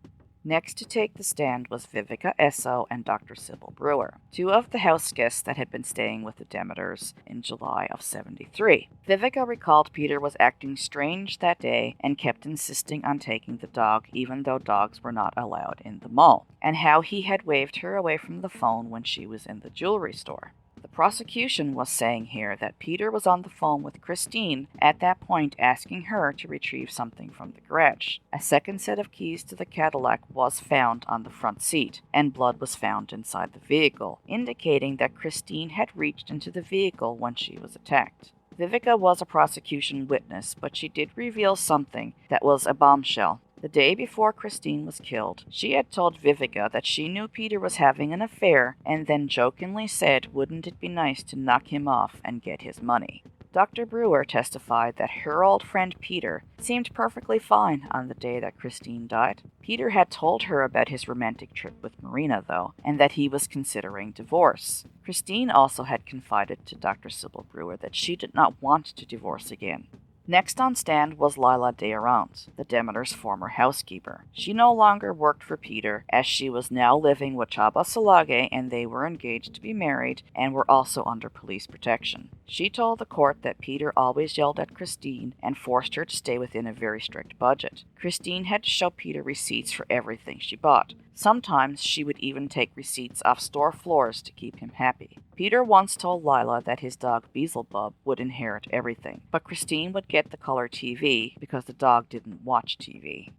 Next to take the stand was Vivica Esso and Dr. Sybil Brewer, two of the house guests that had been staying with the Demeters in July of 73. Vivica recalled Peter was acting strange that day and kept insisting on taking the dog even though dogs were not allowed in the mall, and how he had waved her away from the phone when she was in the jewelry store. The prosecution was saying here that Peter was on the phone with Christine at that point asking her to retrieve something from the garage. A second set of keys to the Cadillac was found on the front seat, and blood was found inside the vehicle, indicating that Christine had reached into the vehicle when she was attacked. Vivica was a prosecution witness, but she did reveal something that was a bombshell. The day before Christine was killed, she had told Vivica that she knew Peter was having an affair and then jokingly said, "Wouldn't it be nice to knock him off and get his money?" Dr. Brewer testified that her old friend Peter seemed perfectly fine on the day that Christine died. Peter had told her about his romantic trip with Marina, though, and that he was considering divorce. Christine also had confided to Dr. Sybil Brewer that she did not want to divorce again. Next on stand was Lila Dearant, the Demeter's former housekeeper. She no longer worked for Peter, as she was now living with Chaba Salage and they were engaged to be married and were also under police protection. She told the court that Peter always yelled at Christine and forced her to stay within a very strict budget. Christine had to show Peter receipts for everything she bought. Sometimes she would even take receipts off store floors to keep him happy. Peter once told Lila that his dog Beelzebub would inherit everything, but Christine would get the color TV because the dog didn't watch TV.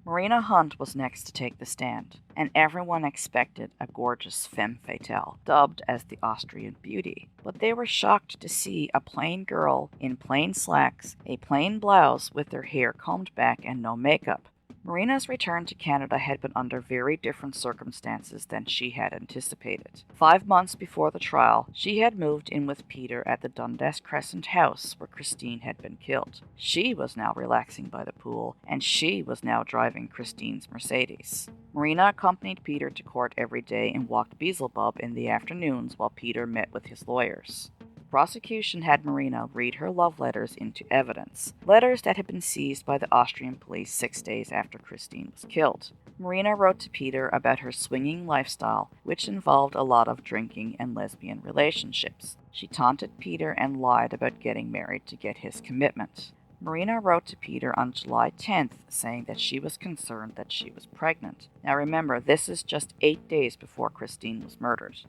Marina Hunt was next to take the stand, and everyone expected a gorgeous femme fatale, dubbed as the Austrian Beauty. But they were shocked to see a plain girl in plain slacks, a plain blouse with her hair combed back and no makeup. Marina's return to Canada had been under very different circumstances than she had anticipated. 5 months before the trial, she had moved in with Peter at the Dundas Crescent house where Christine had been killed. She was now relaxing by the pool, and she was now driving Christine's Mercedes. Marina accompanied Peter to court every day and walked Beelzebub in the afternoons while Peter met with his lawyers. The prosecution had Marina read her love letters into evidence, letters that had been seized by the Austrian police 6 days after Christine was killed. Marina wrote to Peter about her swinging lifestyle, which involved a lot of drinking and lesbian relationships. She taunted Peter and lied about getting married to get his commitment. Marina wrote to Peter on July 10th saying that she was concerned that she was pregnant. Now remember, this is just 8 days before Christine was murdered.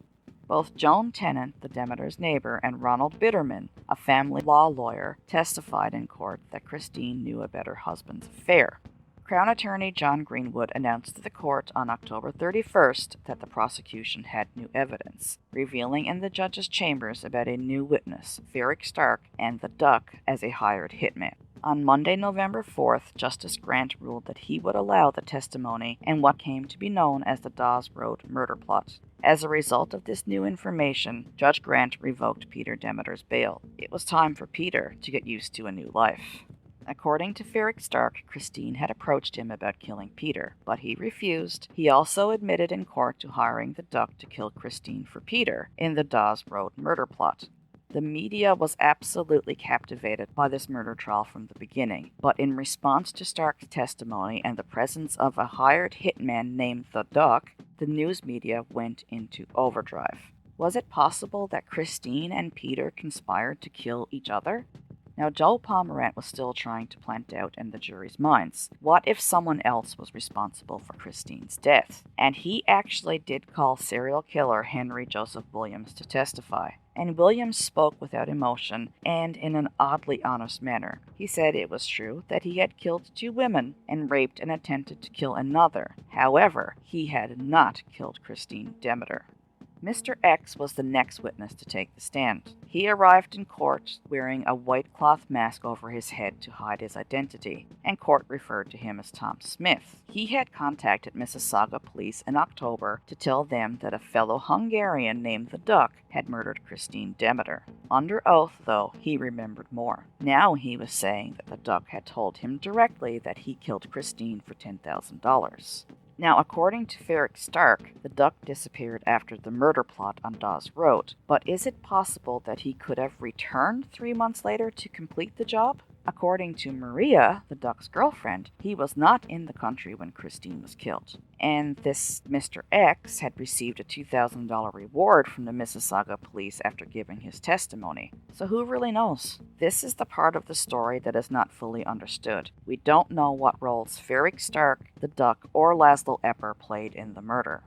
Both Joan Tennant, the Demeter's neighbor, and Ronald Bitterman, a family law lawyer, testified in court that Christine knew about her husband's affair. Crown Attorney John Greenwood announced to the court on October 31st that the prosecution had new evidence, revealing in the judge's chambers about a new witness, Ferric Stark, and the Duck as a hired hitman. On Monday, November 4th, Justice Grant ruled that he would allow the testimony and what came to be known as the Dawes Road murder plot. As a result of this new information, Judge Grant revoked Peter Demeter's bail. It was time for Peter to get used to a new life. According to Ferric Stark, Christine had approached him about killing Peter, but he refused. He also admitted in court to hiring the Duck to kill Christine for Peter in the Dawes Road murder plot. The media was absolutely captivated by this murder trial from the beginning, but in response to Stark's testimony and the presence of a hired hitman named the Duck, the news media went into overdrive. Was it possible that Christine and Peter conspired to kill each other? Now, Joe Pomerant was still trying to plant doubt in the jury's minds. What if someone else was responsible for Christine's death? And he actually did call serial killer Henry Joseph Williams to testify. And Williams spoke without emotion and in an oddly honest manner. He said it was true that he had killed 2 women and raped and attempted to kill another. However, he had not killed Christine Demeter. Mr. X was the next witness to take the stand. He arrived in court wearing a white cloth mask over his head to hide his identity, and court referred to him as Tom Smith. He had contacted Mississauga police in October to tell them that a fellow Hungarian named the Duck had murdered Christine Demeter. Under oath, though, he remembered more. Now he was saying that the Duck had told him directly that he killed Christine for $10,000. Now, according to Ferric Stark, the Duck disappeared after the murder plot on Dawes Road, but is it possible that he could have returned 3 months later to complete the job? According to Maria, the duck's girlfriend, he was not in the country when Christine was killed. And this Mr. X had received a $2,000 reward from the Mississauga police after giving his testimony. So who really knows? This is the part of the story that is not fully understood. We don't know what roles Ferric Stark, the duck, or Laszlo Epper played in the murder.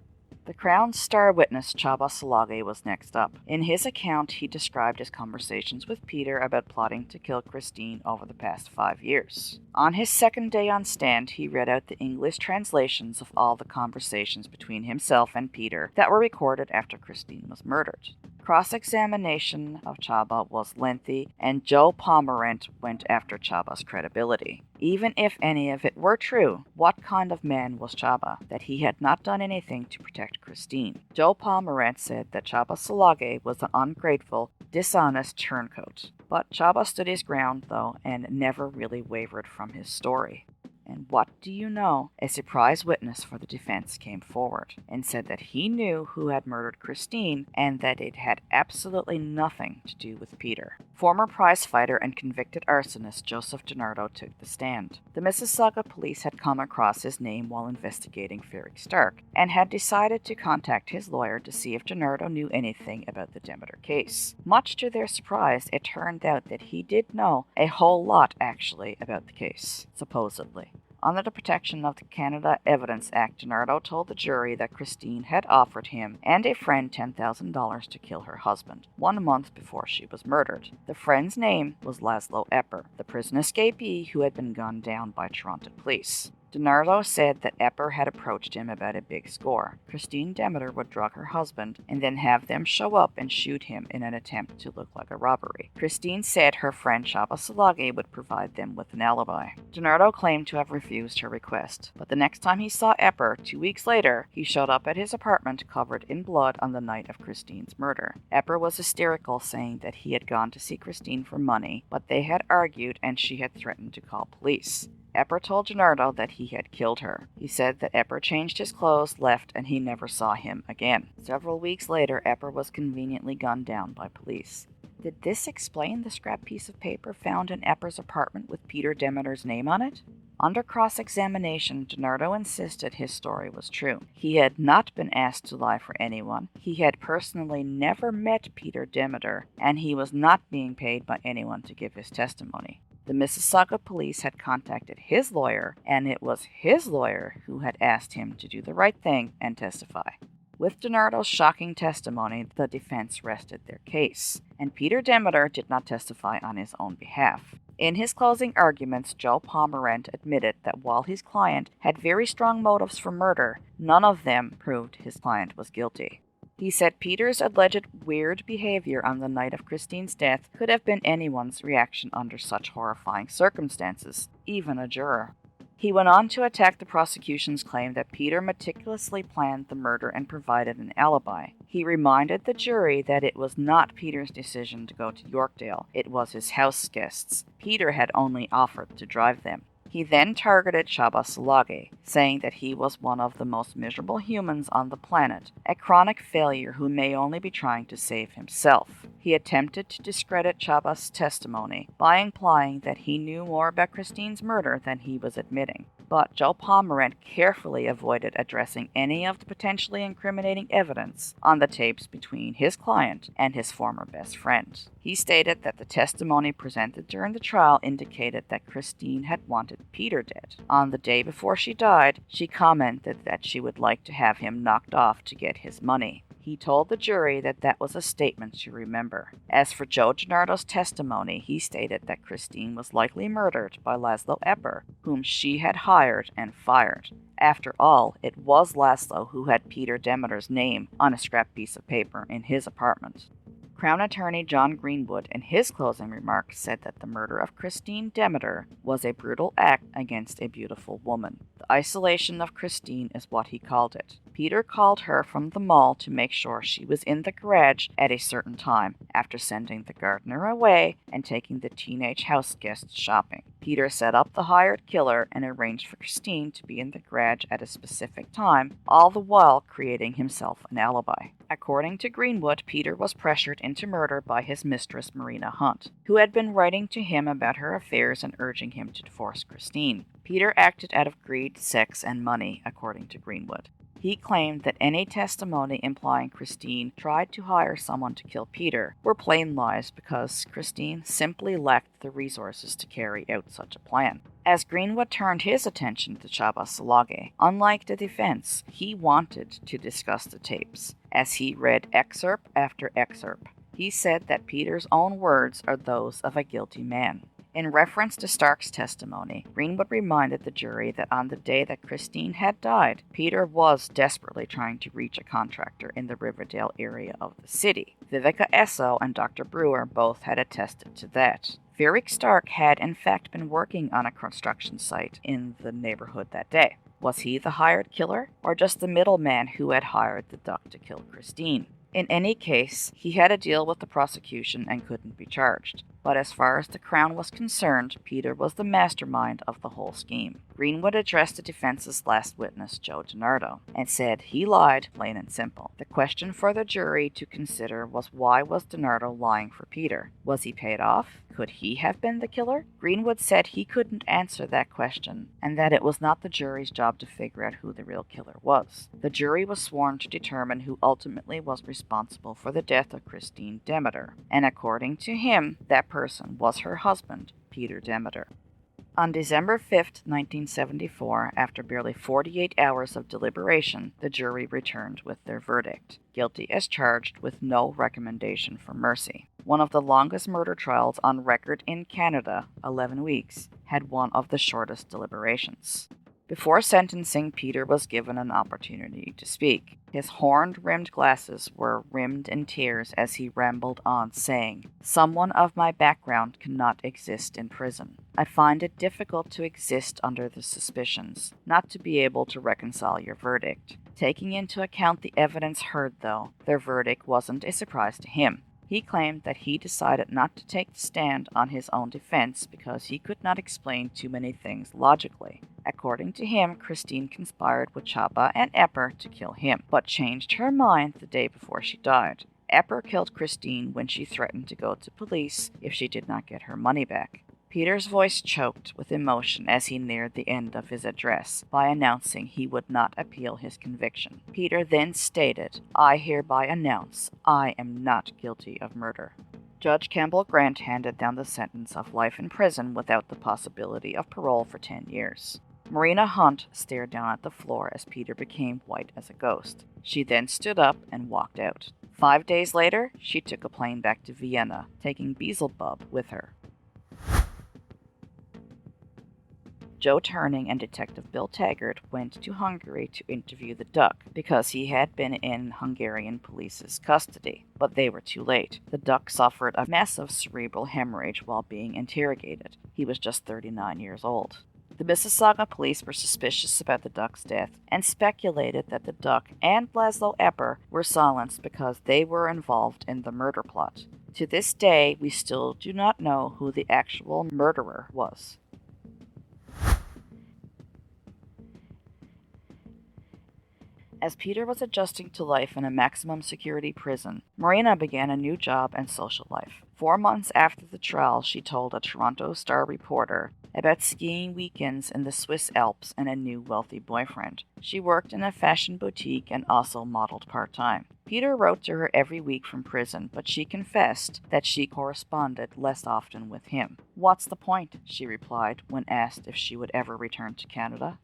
The Crown's star witness Csaba Szilágyi was next up. In his account, he described his conversations with Peter about plotting to kill Christine over the past 5 years. On his second day on stand, he read out the English translations of all the conversations between himself and Peter that were recorded after Christine was murdered. Cross-examination of Csaba was lengthy, and Joe Pomerant went after Csaba's credibility. Even if any of it were true, what kind of man was Csaba, that he had not done anything to protect Christine? Joe Pomerant said that Csaba Szilágyi was an ungrateful, dishonest turncoat. But Csaba stood his ground, though, and never really wavered from his story. And what do you know? A surprise witness for the defense came forward and said that he knew who had murdered Christine and that it had absolutely nothing to do with Peter. Former prizefighter and convicted arsonist Joseph DiNardo took the stand. The Mississauga police had come across his name while investigating Ferric Stark and had decided to contact his lawyer to see if DiNardo knew anything about the Demeter case. Much to their surprise, it turned out that he did know a whole lot actually about the case, supposedly. Under the protection of the Canada Evidence Act, DiNardo told the jury that Christine had offered him and a friend $10,000 to kill her husband 1 month before she was murdered. The friend's name was Laszlo Epper, the prison escapee who had been gunned down by Toronto police. DiNardo said that Epper had approached him about a big score. Christine Demeter would drug her husband and then have them show up and shoot him in an attempt to look like a robbery. Christine said her friend Csaba Szilágyi would provide them with an alibi. DiNardo claimed to have refused her request, but the next time he saw Epper, 2 weeks later, he showed up at his apartment covered in blood on the night of Christine's murder. Epper was hysterical, saying that he had gone to see Christine for money, but they had argued and she had threatened to call police. Epper told DiNardo that he had killed her. He said that Epper changed his clothes, left, and he never saw him again. Several weeks later, Epper was conveniently gunned down by police. Did this explain the scrap piece of paper found in Epper's apartment with Peter Demeter's name on it? Under cross-examination, DiNardo insisted his story was true. He had not been asked to lie for anyone, he had personally never met Peter Demeter, and he was not being paid by anyone to give his testimony. The Mississauga police had contacted his lawyer, and it was his lawyer who had asked him to do the right thing and testify. With DiNardo's shocking testimony, the defense rested their case, and Peter Demeter did not testify on his own behalf. In his closing arguments, Joe Pomerant admitted that while his client had very strong motives for murder, none of them proved his client was guilty. He said Peter's alleged weird behavior on the night of Christine's death could have been anyone's reaction under such horrifying circumstances, even a juror. He went on to attack the prosecution's claim that Peter meticulously planned the murder and provided an alibi. He reminded the jury that it was not Peter's decision to go to Yorkdale, it was his house guests. Peter had only offered to drive them. He then targeted Csaba Szilágyi, saying that he was one of the most miserable humans on the planet, a chronic failure who may only be trying to save himself. He attempted to discredit Csaba's testimony by implying that he knew more about Christine's murder than he was admitting. But Joe Pomerant carefully avoided addressing any of the potentially incriminating evidence on the tapes between his client and his former best friend. He stated that the testimony presented during the trial indicated that Christine had wanted Peter dead. On the day before she died, she commented that she would like to have him knocked off to get his money. He told the jury that that was a statement to remember. As for Joe DiNardo's testimony, he stated that Christine was likely murdered by Laszlo Epper, whom she had hired and fired. After all, it was Laszlo who had Peter Demeter's name on a scrap piece of paper in his apartment. Crown Attorney John Greenwood, in his closing remarks, said that the murder of Christine Demeter was a brutal act against a beautiful woman. The isolation of Christine is what he called it. Peter called her from the mall to make sure she was in the garage at a certain time, after sending the gardener away and taking the teenage house guests shopping. Peter set up the hired killer and arranged for Christine to be in the garage at a specific time, all the while creating himself an alibi. According to Greenwood, Peter was pressured into murder by his mistress Marina Hunt, who had been writing to him about her affairs and urging him to divorce Christine. Peter acted out of greed, sex, and money, according to Greenwood. He claimed that any testimony implying Christine tried to hire someone to kill Peter were plain lies because Christine simply lacked the resources to carry out such a plan. As Greenwood turned his attention to Csaba Szilagyi, unlike the defense, he wanted to discuss the tapes. As he read excerpt after excerpt, he said that Peter's own words are those of a guilty man. In reference to Stark's testimony, Greenwood reminded the jury that on the day that Christine had died, Peter was desperately trying to reach a contractor in the Riverdale area of the city. Vivica Esso and Dr. Brewer both had attested to that. Varric Stark had in fact been working on a construction site in the neighborhood that day. Was he the hired killer, or just the middleman who had hired the duck to kill Christine? In any case, he had a deal with the prosecution and couldn't be charged. But as far as the Crown was concerned, Peter was the mastermind of the whole scheme. Greenwood addressed the defense's last witness, Joe DiNardo, and said he lied, plain and simple. The question for the jury to consider was, why was DiNardo lying for Peter? Was he paid off? Could he have been the killer? Greenwood said he couldn't answer that question, and that it was not the jury's job to figure out who the real killer was. The jury was sworn to determine who ultimately was responsible for the death of Christine Demeter, and according to him, that person was her husband, Peter Demeter. On December 5, 1974, after barely 48 hours of deliberation, the jury returned with their verdict: guilty as charged, with no recommendation for mercy. One of the longest murder trials on record in Canada, 11 weeks, had one of the shortest deliberations. Before sentencing, Peter was given an opportunity to speak. His horn-rimmed glasses were rimmed in tears as he rambled on, saying, "Someone of my background cannot exist in prison. I find it difficult to exist under the suspicions, not to be able to reconcile your verdict." Taking into account the evidence heard, though, their verdict wasn't a surprise to him. He claimed that he decided not to take the stand on his own defense because he could not explain too many things logically. According to him, Christine conspired with Csaba and Epper to kill him, but changed her mind the day before she died. Epper killed Christine when she threatened to go to police if she did not get her money back. Peter's voice choked with emotion as he neared the end of his address by announcing he would not appeal his conviction. Peter then stated, "I hereby announce I am not guilty of murder." Judge Campbell Grant handed down the sentence of life in prison without the possibility of parole for 10 years. Marina Hunt stared down at the floor as Peter became white as a ghost. She then stood up and walked out. 5 days later, she took a plane back to Vienna, taking Beelzebub with her. Joe Turning and Detective Bill Taggart went to Hungary to interview the duck because he had been in Hungarian police's custody, but they were too late. The duck suffered a massive cerebral hemorrhage while being interrogated. He was just 39 years old. The Mississauga police were suspicious about the duck's death and speculated that the duck and Laszlo Epper were silenced because they were involved in the murder plot. To this day, we still do not know who the actual murderer was. As Peter was adjusting to life in a maximum security prison, Marina began a new job and social life. 4 months after the trial, she told a Toronto Star reporter about skiing weekends in the Swiss Alps and a new wealthy boyfriend. She worked in a fashion boutique and also modeled part-time. Peter wrote to her every week from prison, but she confessed that she corresponded less often with him. "What's the point?" she replied when asked if she would ever return to Canada.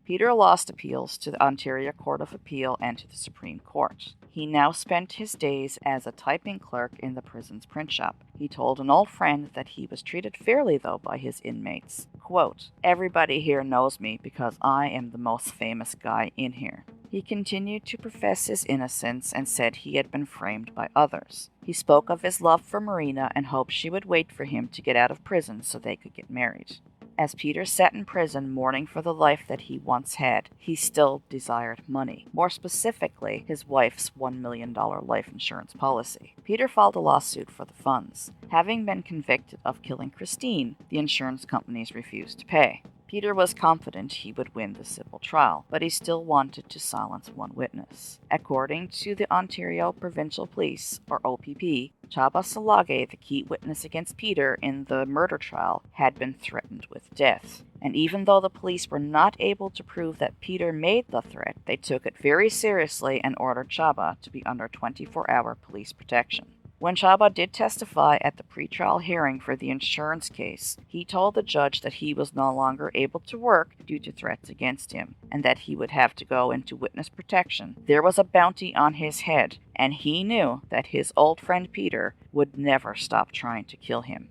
Peter lost appeals to the Ontario Court of Appeal and to the Supreme Court. He now spent his days as a typing clerk in the prison's print shop. He told an old friend that he was treated fairly, though, by his inmates. Quote, "Everybody here knows me because I am the most famous guy in here." He continued to profess his innocence and said he had been framed by others. He spoke of his love for Marina and hoped she would wait for him to get out of prison so they could get married. As Peter sat in prison mourning for the life that he once had, he still desired money. More specifically, his wife's $1 million life insurance policy. Peter filed a lawsuit for the funds. Having been convicted of killing Christine, the insurance companies refused to pay. Peter was confident he would win the civil trial, but he still wanted to silence one witness. According to the Ontario Provincial Police, or OPP, Chaba Salage, the key witness against Peter in the murder trial, had been threatened with death. And even though the police were not able to prove that Peter made the threat, they took it very seriously and ordered Chaba to be under 24-hour police protection. When Chaba did testify at the pretrial hearing for the insurance case, he told the judge that he was no longer able to work due to threats against him, and that he would have to go into witness protection. There was a bounty on his head, and he knew that his old friend Peter would never stop trying to kill him.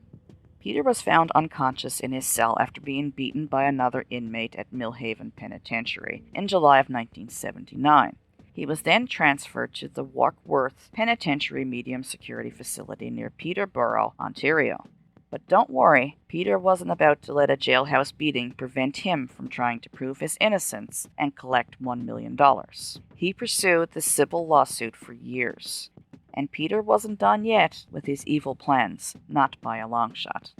Peter was found unconscious in his cell after being beaten by another inmate at Millhaven Penitentiary in July of 1979. He was then transferred to the Warkworth Penitentiary Medium Security Facility near Peterborough, Ontario. But don't worry, Peter wasn't about to let a jailhouse beating prevent him from trying to prove his innocence and collect $1 million. He pursued the civil lawsuit for years. And Peter wasn't done yet with his evil plans, not by a long shot.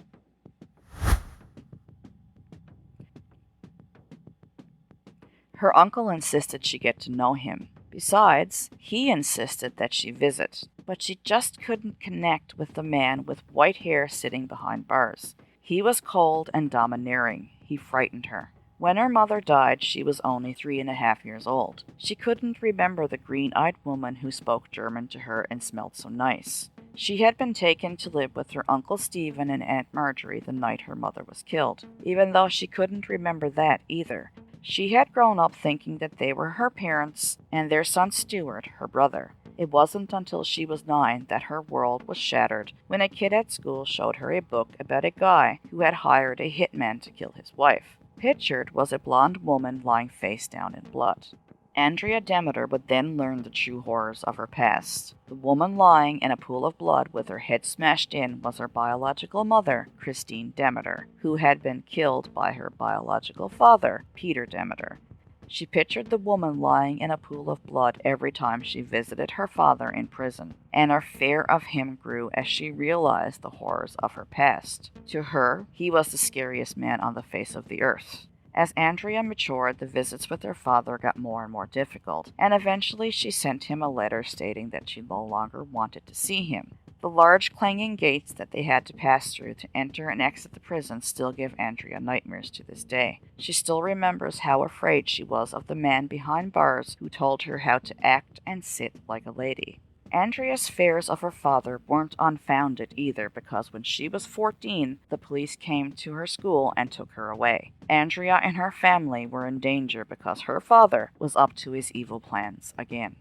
Her uncle insisted she get to know him. Besides, he insisted that she visit, but she just couldn't connect with the man with white hair sitting behind bars. He was cold and domineering. He frightened her. When her mother died, she was only 3.5 years old. She couldn't remember the green-eyed woman who spoke German to her and smelled so nice. She had been taken to live with her Uncle Stephen and Aunt Marjorie the night her mother was killed, even though she couldn't remember that either. She had grown up thinking that they were her parents and their son Stuart, her brother. It wasn't until she was 9 that her world was shattered when a kid at school showed her a book about a guy who had hired a hitman to kill his wife. Pictured was a blonde woman lying face down in blood. Andrea Demeter would then learn the true horrors of her past. The woman lying in a pool of blood with her head smashed in was her biological mother, Christine Demeter, who had been killed by her biological father, Peter Demeter. She pictured the woman lying in a pool of blood every time she visited her father in prison, and her fear of him grew as she realized the horrors of her past. To her, he was the scariest man on the face of the earth. As Andrea matured, the visits with her father got more and more difficult, and eventually she sent him a letter stating that she no longer wanted to see him. The large clanging gates that they had to pass through to enter and exit the prison still give Andrea nightmares to this day. She still remembers how afraid she was of the man behind bars who told her how to act and sit like a lady. Andrea's fears of her father weren't unfounded either, because when she was 14, the police came to her school and took her away. Andrea and her family were in danger because her father was up to his evil plans again.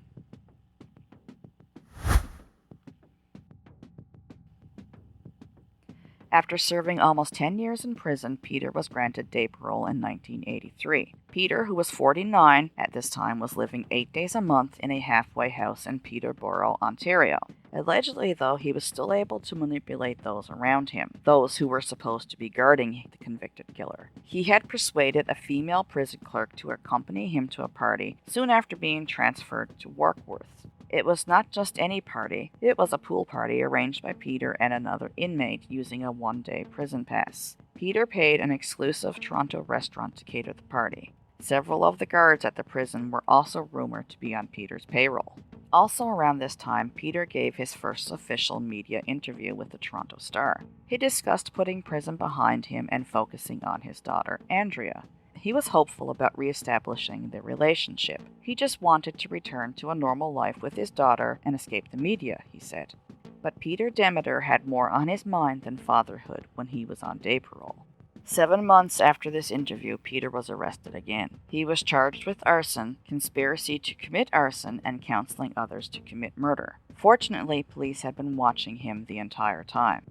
After serving almost 10 years in prison, Peter was granted day parole in 1983. Peter, who was 49 at this time, was living 8 days a month in a halfway house in Peterborough, Ontario. Allegedly, though, he was still able to manipulate those around him, those who were supposed to be guarding the convicted killer. He had persuaded a female prison clerk to accompany him to a party soon after being transferred to Warkworth. It was not just any party, it was a pool party arranged by Peter and another inmate using a one-day prison pass. Peter paid an exclusive Toronto restaurant to cater the party. Several of the guards at the prison were also rumored to be on Peter's payroll. Also around this time, Peter gave his first official media interview with the Toronto Star. He discussed putting prison behind him and focusing on his daughter, Andrea. He was hopeful about reestablishing their relationship. He just wanted to return to a normal life with his daughter and escape the media, he said. But Peter Demeter had more on his mind than fatherhood when he was on day parole. 7 months after this interview, Peter was arrested again. He was charged with arson, conspiracy to commit arson, and counseling others to commit murder. Fortunately, police had been watching him the entire time.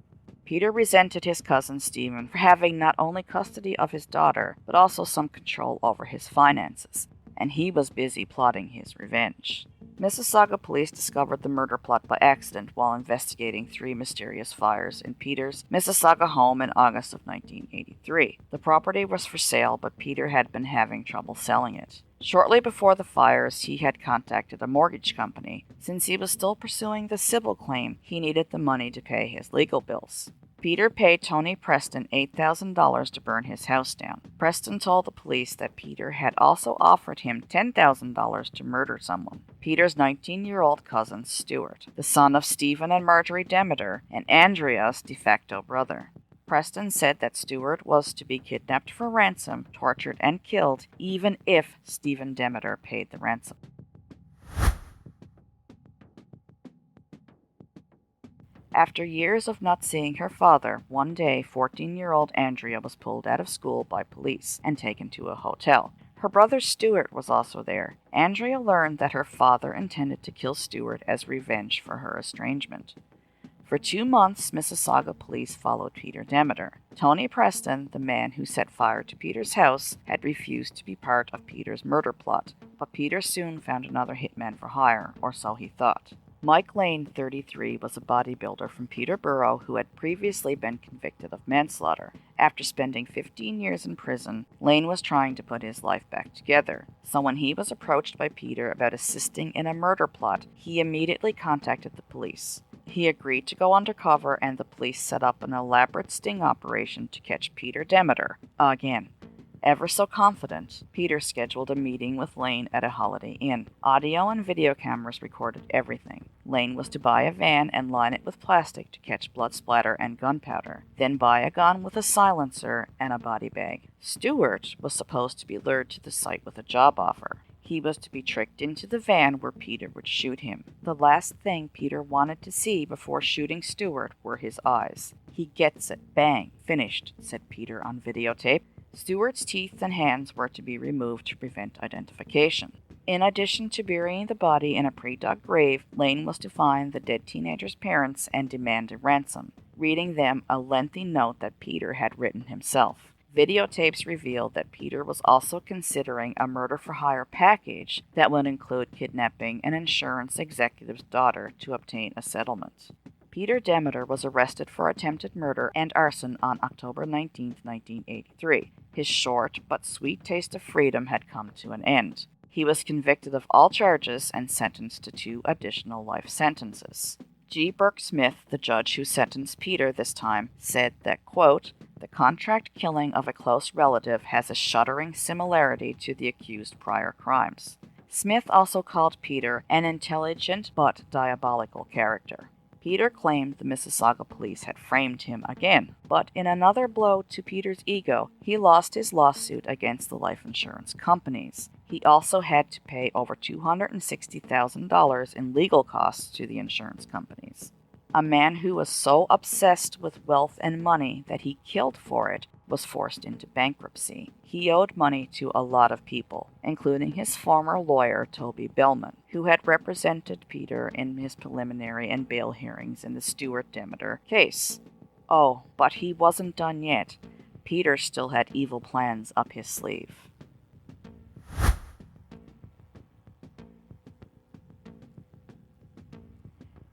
Peter resented his cousin Stephen for having not only custody of his daughter, but also some control over his finances, and he was busy plotting his revenge. Mississauga police discovered the murder plot by accident while investigating 3 mysterious fires in Peter's Mississauga home in August of 1983. The property was for sale, but Peter had been having trouble selling it. Shortly before the fires, he had contacted a mortgage company. Since he was still pursuing the civil claim, he needed the money to pay his legal bills. Peter paid Tony Preston $8,000 to burn his house down. Preston told the police that Peter had also offered him $10,000 to murder someone. Peter's 19-year-old cousin, Stuart, the son of Stephen and Marjorie Demeter, and Andrea's de facto brother. Preston said that Stuart was to be kidnapped for ransom, tortured, and killed, even if Stephen Demeter paid the ransom. After years of not seeing her father, one day 14-year-old Andrea was pulled out of school by police and taken to a hotel. Her brother Stuart was also there. Andrea learned that her father intended to kill Stuart as revenge for her estrangement. For 2 months, Mississauga police followed Peter Demeter. Tony Preston, the man who set fire to Peter's house, had refused to be part of Peter's murder plot, but Peter soon found another hitman for hire, or so he thought. Mike Lane, 33, was a bodybuilder from Peterborough who had previously been convicted of manslaughter. After spending 15 years in prison, Lane was trying to put his life back together. So when he was approached by Peter about assisting in a murder plot, he immediately contacted the police. He agreed to go undercover, and the police set up an elaborate sting operation to catch Peter Demeter again. Ever so confident, Peter scheduled a meeting with Lane at a Holiday Inn. Audio and video cameras recorded everything. Lane was to buy a van and line it with plastic to catch blood splatter and gunpowder, then buy a gun with a silencer and a body bag. Stuart was supposed to be lured to the site with a job offer. He was to be tricked into the van where Peter would shoot him. The last thing Peter wanted to see before shooting Stuart were his eyes. "He gets it. Bang. Finished," said Peter on videotape. Stuart's teeth and hands were to be removed to prevent identification. In addition to burying the body in a pre-dug grave, Lane was to find the dead teenager's parents and demand a ransom, reading them a lengthy note that Peter had written himself. Videotapes revealed that Peter was also considering a murder-for-hire package that would include kidnapping an insurance executive's daughter to obtain a settlement. Peter Demeter was arrested for attempted murder and arson on October 19, 1983. His short but sweet taste of freedom had come to an end. He was convicted of all charges and sentenced to 2 additional life sentences. G. Burke Smith, the judge who sentenced Peter this time, said that, quote, "The contract killing of a close relative has a shuddering similarity to the accused prior crimes." Smith also called Peter an intelligent but diabolical character. Peter claimed the Mississauga police had framed him again, but in another blow to Peter's ego, he lost his lawsuit against the life insurance companies. He also had to pay over $260,000 in legal costs to the insurance companies. A man who was so obsessed with wealth and money that he killed for it was forced into bankruptcy. He owed money to a lot of people, including his former lawyer, Toby Bellman, who had represented Peter in his preliminary and bail hearings in the Stuart Demeter case. Oh, but he wasn't done yet. Peter still had evil plans up his sleeve.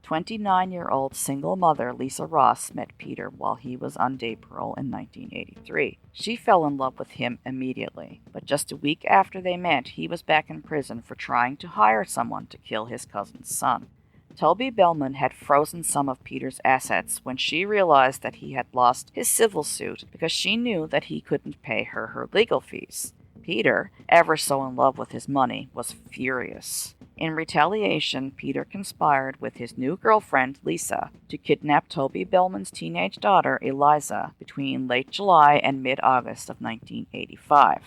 29-year-old single mother Lisa Ross met Peter while he was on day parole in 1983. She fell in love with him immediately, but just a week after they met, he was back in prison for trying to hire someone to kill his cousin's son. Toby Bellman had frozen some of Peter's assets when she realized that he had lost his civil suit because she knew that he couldn't pay her legal fees. Peter, ever so in love with his money, was furious. In retaliation, Peter conspired with his new girlfriend, Lisa, to kidnap Toby Bellman's teenage daughter, Eliza, between late July and mid-August of 1985.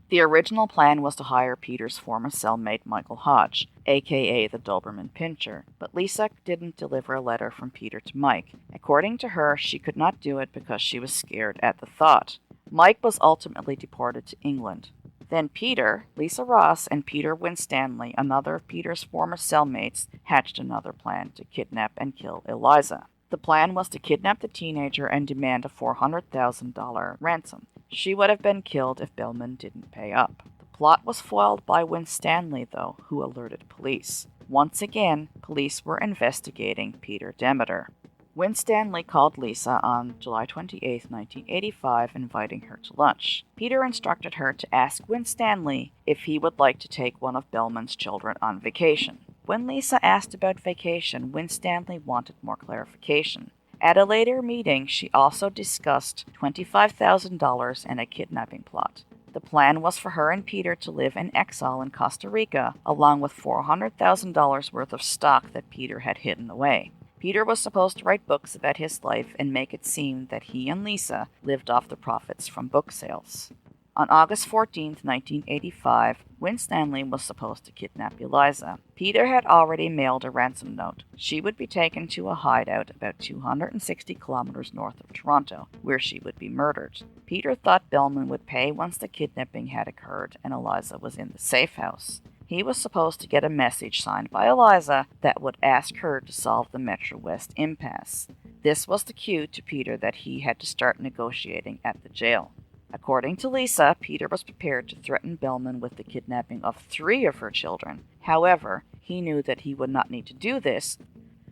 The original plan was to hire Peter's former cellmate, Michael Hodge, aka the Doberman Pinscher, but Lisa didn't deliver a letter from Peter to Mike. According to her, she could not do it because she was scared at the thought. Mike was ultimately deported to England. Then Peter, Lisa Ross, and Peter Winstanley, another of Peter's former cellmates, hatched another plan to kidnap and kill Eliza. The plan was to kidnap the teenager and demand a $400,000 ransom. She would have been killed if Bellman didn't pay up. The plot was foiled by Winstanley, though, who alerted police. Once again, police were investigating Peter Demeter. Winstanley called Lisa on July 28, 1985, inviting her to lunch. Peter instructed her to ask Winstanley if he would like to take one of Bellman's children on vacation. When Lisa asked about vacation, Winstanley wanted more clarification. At a later meeting, she also discussed $25,000 and a kidnapping plot. The plan was for her and Peter to live in exile in Costa Rica, along with $400,000 worth of stock that Peter had hidden away. Peter was supposed to write books about his life and make it seem that he and Lisa lived off the profits from book sales. On August 14, 1985, Winstanley was supposed to kidnap Eliza. Peter had already mailed a ransom note. She would be taken to a hideout about 260 kilometers north of Toronto, where she would be murdered. Peter thought Bellman would pay once the kidnapping had occurred and Eliza was in the safe house. He was supposed to get a message signed by Eliza that would ask her to solve the Metro West impasse. This was the cue to Peter that he had to start negotiating at the jail. According to Lisa, Peter was prepared to threaten Bellman with the kidnapping of 3 of her children. However, he knew that he would not need to do this.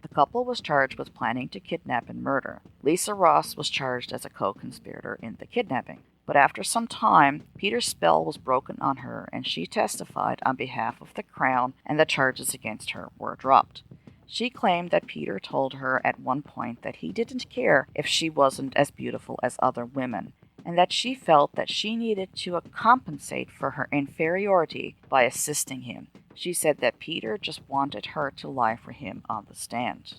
The couple was charged with planning to kidnap and murder. Lisa Ross was charged as a co-conspirator in the kidnapping. But after some time, Peter's spell was broken on her and she testified on behalf of the Crown and the charges against her were dropped. She claimed that Peter told her at one point that he didn't care if she wasn't as beautiful as other women, and that she felt that she needed to compensate for her inferiority by assisting him. She said that Peter just wanted her to lie for him on the stand.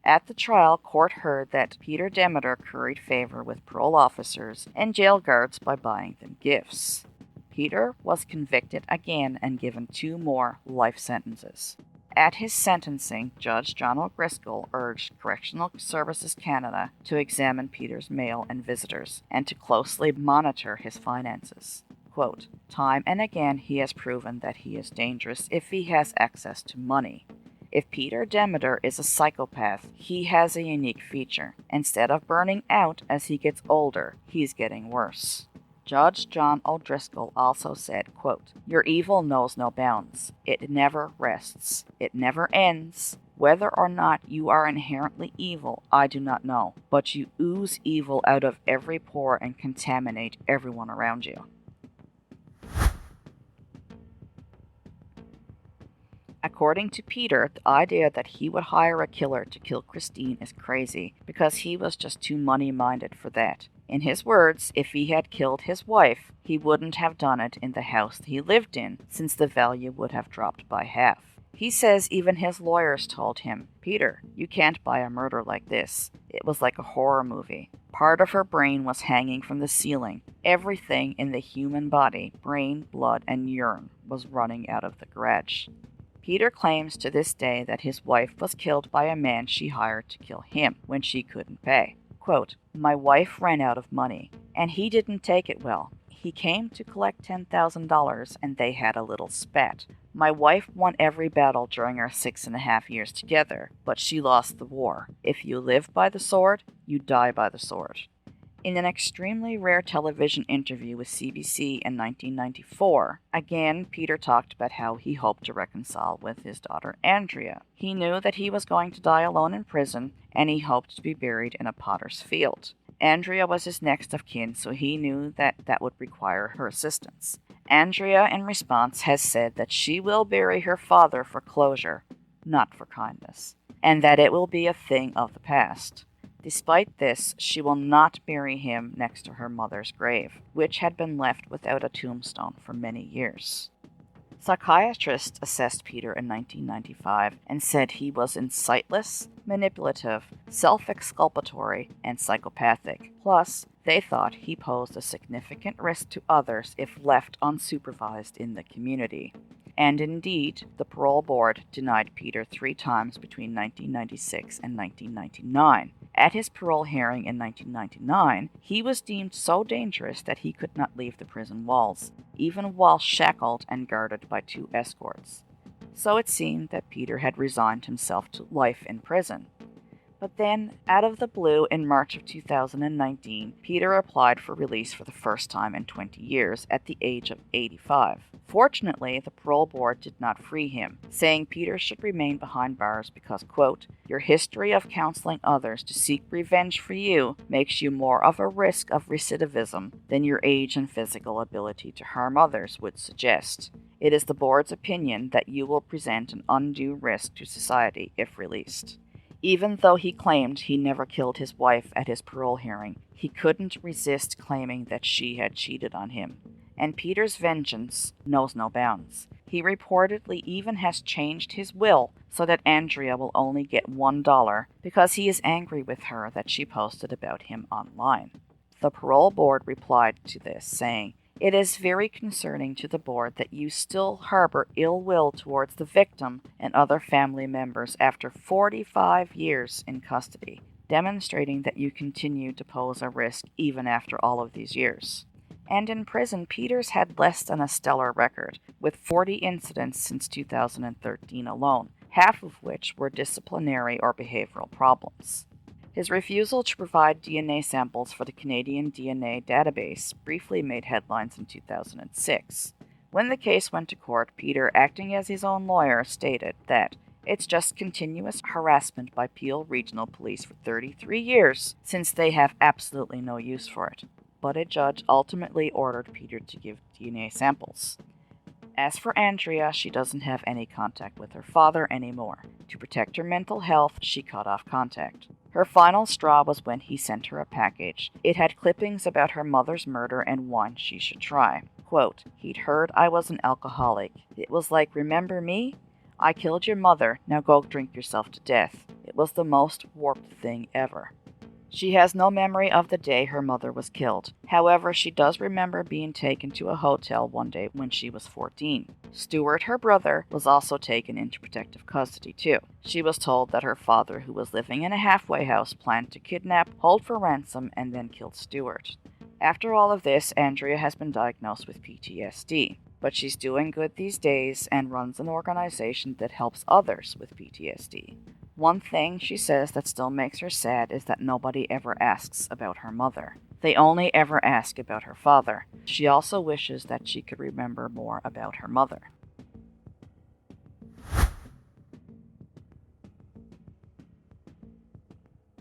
At the trial, court heard that Peter Demeter curried favor with parole officers and jail guards by buying them gifts. Peter was convicted again and given 2 more life sentences. At his sentencing, Judge John O'Driscoll urged Correctional Services Canada to examine Peter's mail and visitors and to closely monitor his finances. Quote, "Time and again he has proven that he is dangerous if he has access to money. If Peter Demeter is a psychopath, he has a unique feature. Instead of burning out as he gets older, he's getting worse." Judge John O'Driscoll also said, quote, "Your evil knows no bounds. It never rests. It never ends. Whether or not you are inherently evil, I do not know, but you ooze evil out of every pore and contaminate everyone around you." According to Peter, the idea that he would hire a killer to kill Christine is crazy because he was just too money-minded for that. In his words, if he had killed his wife, he wouldn't have done it in the house he lived in, since the value would have dropped by half. He says even his lawyers told him, "Peter, you can't buy a murder like this. It was like a horror movie. Part of her brain was hanging from the ceiling. Everything in the human body, brain, blood, and urine, was running out of the garage." Peter claims to this day that his wife was killed by a man she hired to kill him when she couldn't pay. Quote, "My wife ran out of money, and he didn't take it well. He came to collect $10,000 and they had a little spat. My wife won every battle during our 6.5 years together, but she lost the war. If you live by the sword, you die by the sword." In an extremely rare television interview with CBC in 1994, again, Peter talked about how he hoped to reconcile with his daughter Andrea. He knew that he was going to die alone in prison, and he hoped to be buried in a potter's field. Andrea was his next of kin, so he knew that that would require her assistance. Andrea, in response, has said that she will bury her father for closure, not for kindness, and that it will be a thing of the past. Despite this, she will not bury him next to her mother's grave, which had been left without a tombstone for many years. Psychiatrists assessed Peter in 1995 and said he was insightless, manipulative, self-exculpatory, and psychopathic. Plus, they thought he posed a significant risk to others if left unsupervised in the community. And indeed, the parole board denied Peter 3 times between 1996 and 1999. At his parole hearing in 1999, he was deemed so dangerous that he could not leave the prison walls, even while shackled and guarded by 2 escorts. So it seemed that Peter had resigned himself to life in prison. But then, out of the blue, in March of 2019, Peter applied for release for the first time in 20 years at the age of 85. Fortunately, the parole board did not free him, saying Peter should remain behind bars because, quote, your history of counseling others to seek revenge for you makes you more of a risk of recidivism than your age and physical ability to harm others would suggest. It is the board's opinion that you will present an undue risk to society if released. Even though he claimed he never killed his wife at his parole hearing, he couldn't resist claiming that she had cheated on him. And Peter's vengeance knows no bounds. He reportedly even has changed his will so that Andrea will only get $1 because he is angry with her that she posted about him online. The parole board replied to this, saying, it is very concerning to the board that you still harbor ill will towards the victim and other family members after 45 years in custody, demonstrating that you continue to pose a risk even after all of these years. And in prison, Peters had less than a stellar record, with 40 incidents since 2013 alone, half of which were disciplinary or behavioral problems. His refusal to provide DNA samples for the Canadian DNA database briefly made headlines in 2006. When the case went to court, Peter, acting as his own lawyer, stated that it's just continuous harassment by Peel Regional Police for 33 years, since they have absolutely no use for it. But a judge ultimately ordered Peter to give DNA samples. As for Andrea, she doesn't have any contact with her father anymore. To protect her mental health, she cut off contact. Her final straw was when he sent her a package. It had clippings about her mother's murder and one she should try. Quote, he'd heard I was an alcoholic. It was like, remember me? I killed your mother, now go drink yourself to death. It was the most warped thing ever. She has no memory of the day her mother was killed. However, she does remember being taken to a hotel one day when she was 14. Stuart, her brother, was also taken into protective custody too. She was told that her father, who was living in a halfway house, planned to kidnap, hold for ransom, and then kill Stuart. After all of this, Andrea has been diagnosed with PTSD. But she's doing good these days and runs an organization that helps others with PTSD. One thing she says that still makes her sad is that nobody ever asks about her mother. They only ever ask about her father. She also wishes that she could remember more about her mother.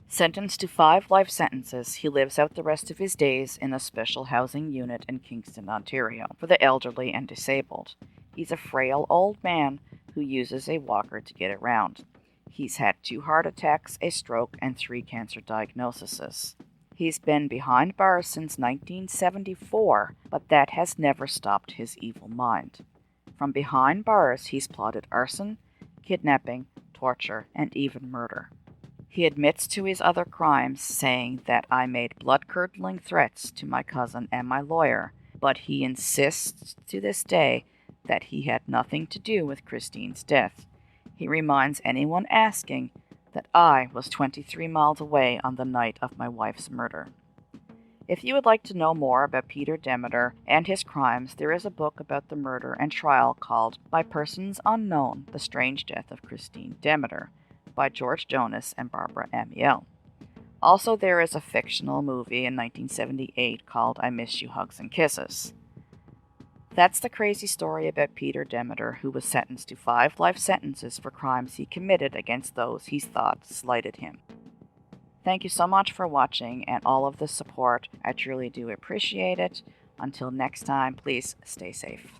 Sentenced to 5 life sentences, he lives out the rest of his days in a special housing unit in Kingston, Ontario, for the elderly and disabled. He's a frail old man who uses a walker to get around. He's had 2 heart attacks, a stroke, and 3 cancer diagnoses. He's been behind bars since 1974, but that has never stopped his evil mind. From behind bars, he's plotted arson, kidnapping, torture, and even murder. He admits to his other crimes, saying that I made blood-curdling threats to my cousin and my lawyer, but he insists to this day that he had nothing to do with Christine's death. He reminds anyone asking that I was 23 miles away on the night of my wife's murder. If you would like to know more about Peter Demeter and his crimes, there is a book about the murder and trial called By Persons Unknown, The Strange Death of Christine Demeter, by George Jonas and Barbara Amiel. Also, there is a fictional movie in 1978 called I Miss You, Hugs and Kisses. That's the crazy story about Peter Demeter, who was sentenced to 5 life sentences for crimes he committed against those he thought slighted him. Thank you so much for watching and all of the support. I truly do appreciate it. Until next time, please stay safe.